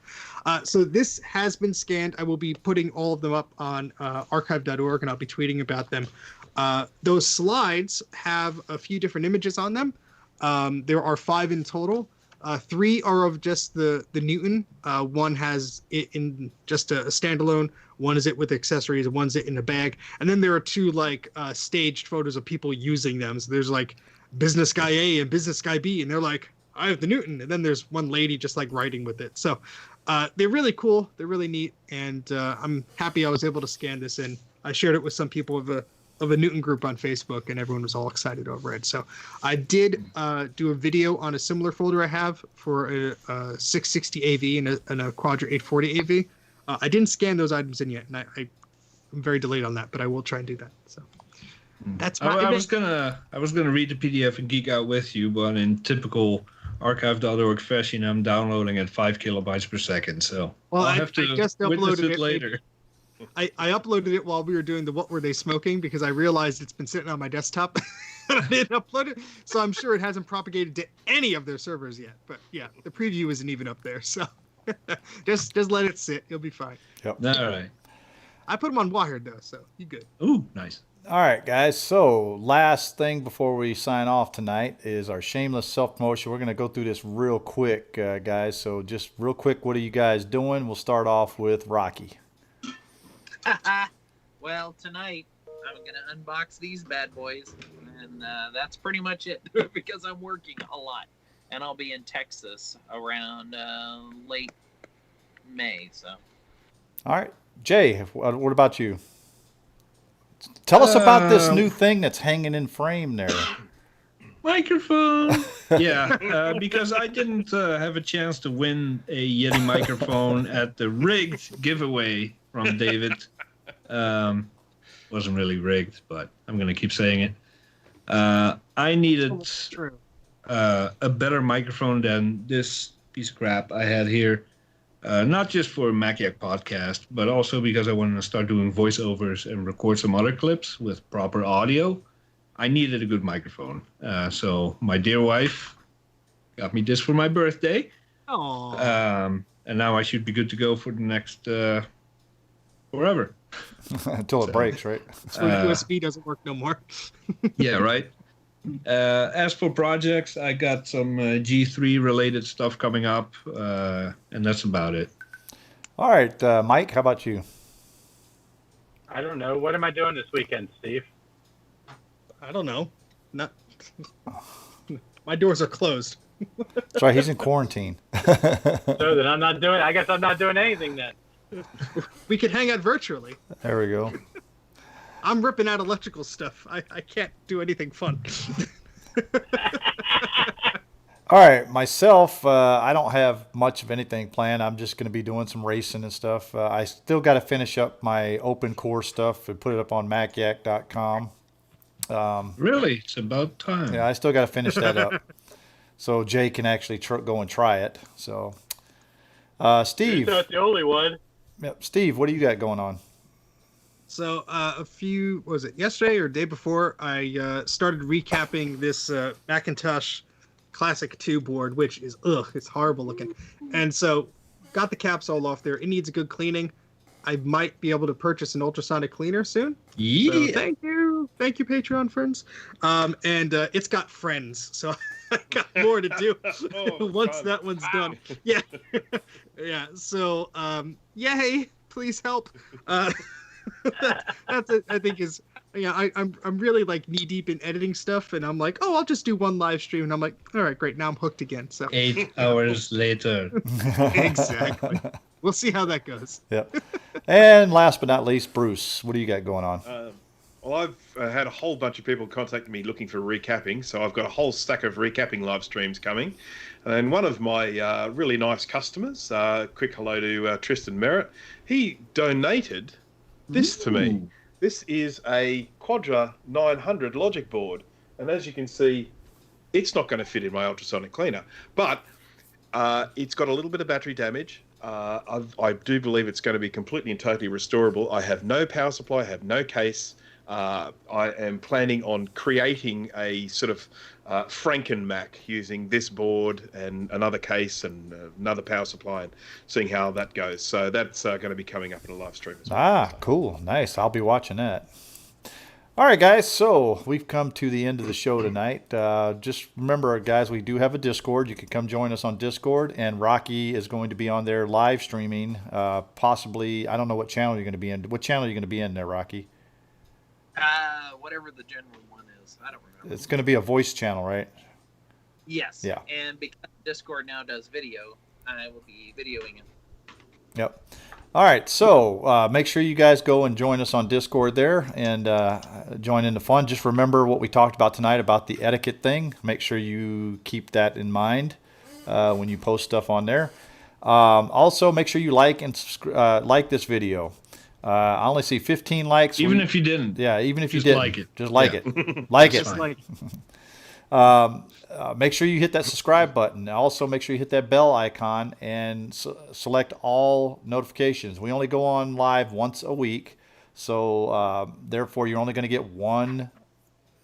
So this has been scanned. I will be putting all of them up on archive.org, and I'll be tweeting about them. Those slides have a few different images on them. There are 5 in total. 3 are of just the Newton. One has it in just a standalone. One is it with accessories. One's it in a bag. And then there are 2 like staged photos of people using them. So there's like business guy A and business guy B, and they're like, I have the Newton. And then there's one lady just like writing with it. So they're really cool. They're really neat. And I'm happy I was able to scan this in. I shared it with some people of a Newton group on Facebook, and everyone was all excited over it. So I did do a video on a similar folder I have for a 660 AV and a Quadra 840 AV. I didn't scan those items in yet, and I'm very delayed on that, but I will try and do that. So that's my. I was gonna read the PDF and geek out with you, but in typical archive.org fashion, I'm downloading at 5 kilobytes per second. So I'll have to just witness uploaded it later. I uploaded it while we were doing the What Were They Smoking, because I realized it's been sitting on my desktop. I didn't upload it, so I'm sure it hasn't propagated to any of their servers yet. But yeah, the preview isn't even up there, so just let it sit. You'll be fine. Yep. All right. I put them on Wired though, so you good. Ooh, nice. All right, guys. So last thing before we sign off tonight is our shameless self-promotion. We're going to go through this real quick, guys. So just real quick, what are you guys doing? We'll start off with Rocky. Well, tonight I'm going to unbox these bad boys, and that's pretty much it because I'm working a lot, and I'll be in Texas around late May. So, all right, Jay, what about you? Tell us about this new thing that's hanging in frame there. Microphone. Yeah, because I didn't have a chance to win a Yeti microphone at the rigged giveaway from David. Wasn't really rigged, but I'm going to keep saying it. I needed a better microphone than this piece of crap I had here. Not just for Maciac podcast, but also because I wanted to start doing voiceovers and record some other clips with proper audio. I needed a good microphone. So my dear wife got me this for my birthday. Oh, And now I should be good to go for the next forever. Until it breaks, right? so USB doesn't work no more. Yeah, right. As for projects, I got some G3 related stuff coming up, and that's about it. All right, Mike, how about you? I don't know. What am I doing this weekend, Steve? I don't know. Not. My doors are closed. That's right, he's in quarantine. So then I'm not doing. I guess I'm not doing anything then. We could hang out virtually. There we go. I'm ripping out electrical stuff. I can't do anything fun. All right, myself, I don't have much of anything planned. I'm just going to be doing some racing and stuff. I still got to finish up my open core stuff and put it up on Maciac.com. Really? It's about time. Yeah, I still got to finish that up. So Jay can actually go and try it. So, Steve. You're not the only one. Yep, Steve, what do you got going on? So was it yesterday or day before, I started recapping this Macintosh Classic 2 board, which is, it's horrible looking. And so got the caps all off there. It needs a good cleaning. I might be able to purchase an ultrasonic cleaner soon. Yeah. So thank you, Patreon friends. And it's got friends, so I got more to do once fun. that one's done. Yeah, yeah. So yay! Please help. That's it, I think is. Yeah, I'm really like knee deep in editing stuff, and I'm like, oh, I'll just do one live stream, and I'm like, all right, great, now I'm hooked again. So 8 hours later. exactly. We'll see how that goes. Yep. And last but not least, Bruce, what do you got going on? Well, I've had a whole bunch of people contact me looking for recapping, so I've got a whole stack of recapping live streams coming. And one of my really nice customers, quick hello to Tristan Merritt, he donated this to me. This is a Quadra 900 logic board. And as you can see, it's not going to fit in my ultrasonic cleaner. But it's got a little bit of battery damage. I do believe it's going to be completely and totally restorable. I have no power supply, I have no case. I am planning on creating a sort of Franken Mac using this board and another case and another power supply and seeing how that goes. So that's going to be coming up in a live stream as well. Ah, cool. Nice. I'll be watching that. All right, guys. So we've come to the end of the show tonight. Just remember, guys, we do have a Discord. You can come join us on Discord, and Rocky is going to be on there live streaming. Possibly, I don't know what channel you're going to be in. What channel are you going to be in there, Rocky? Whatever the general one is. I don't remember. It's going to be a voice channel, right? Yes. Yeah. And because Discord now does video, I will be videoing it. Yep. All right. So make sure you guys go and join us on Discord there and join in the fun. Just remember what we talked about tonight about the etiquette thing. Make sure you keep that in mind when you post stuff on there. Also, make sure you like and like this video. I only see 15 likes. Even if you didn't. Yeah, even if you Just didn't. like it. Just like Yeah. it. Like it. Just like Make sure you hit that subscribe button. Also, make sure you hit that bell icon and select all notifications. We only go on live once a week, so therefore you're only going to get one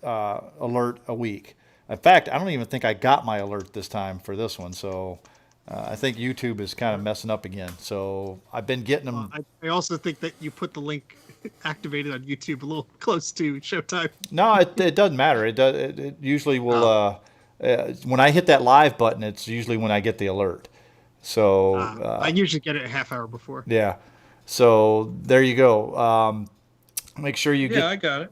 alert a week. In fact, I don't even think I got my alert this time for this one, so I think YouTube is kind of messing up again. So I've been getting them. I also think that you put the link activated on YouTube a little close to showtime. No, it doesn't matter. It usually will. When I hit that live button, it's usually when I get the alert. So I usually get it a half hour before. yeah. So there you go. Make sure you get. Yeah, I got it.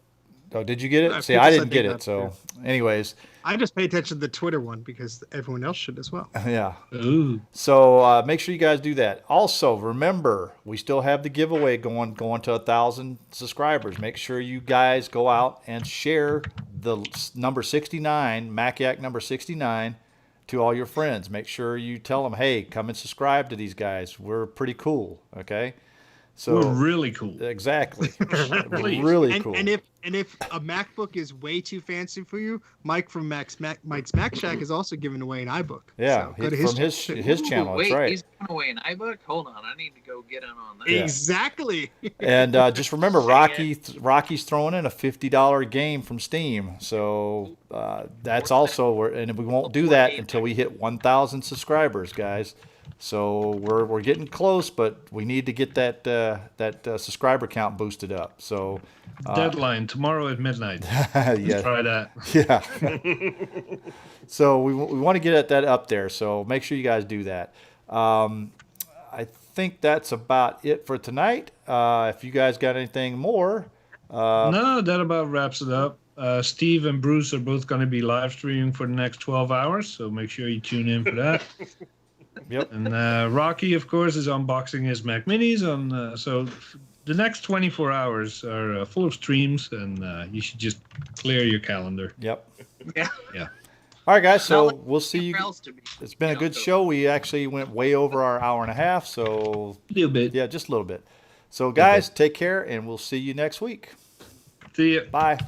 Oh, did you get it? See, people I said didn't they get got it. So, anyways, I just pay attention to the Twitter one because everyone else should as well. yeah. Ooh. So make sure you guys do that. Also, remember we still have the giveaway going to 1,000 subscribers. Make sure you guys go out and share the number 69, Maciac number 69, to all your friends. Make sure you tell them, hey, come and subscribe to these guys. We're pretty cool. Okay. So We're really cool. exactly. We're Please. really And, cool. and And if a MacBook is way too fancy for you, Mike from Mike's Mac Shack is also giving away an iBook. Yeah, So go to from his channel. Wait, That's right. he's giving away an iBook? Hold on, I need to go get in on that. Yeah. Exactly. And just remember, Rocky's throwing in a $50 game from Steam. So that's also, and we won't do that until we hit 1,000 subscribers, guys. So we're getting close, but we need to get that subscriber count boosted up. So Deadline tomorrow at midnight. yeah, Try that. yeah. So we want to get that up there. So make sure you guys do that. I think that's about it for tonight. If you guys got anything more, No, that about wraps it up. Steve and Bruce are both going to be live streaming for the next 12 hours, so make sure you tune in for that. Yep. And Rocky, of course, is unboxing his Mac Minis on. So the next 24 hours are full of streams, and you should just clear your calendar. Yep. Yeah. Yeah. All right, guys. So Not like we'll see you. anywhere else to be. It's been a good show. We actually went way over our hour and a half. So A little bit. yeah, just a little bit. So guys, take care, and we'll see you next week. See ya. Bye.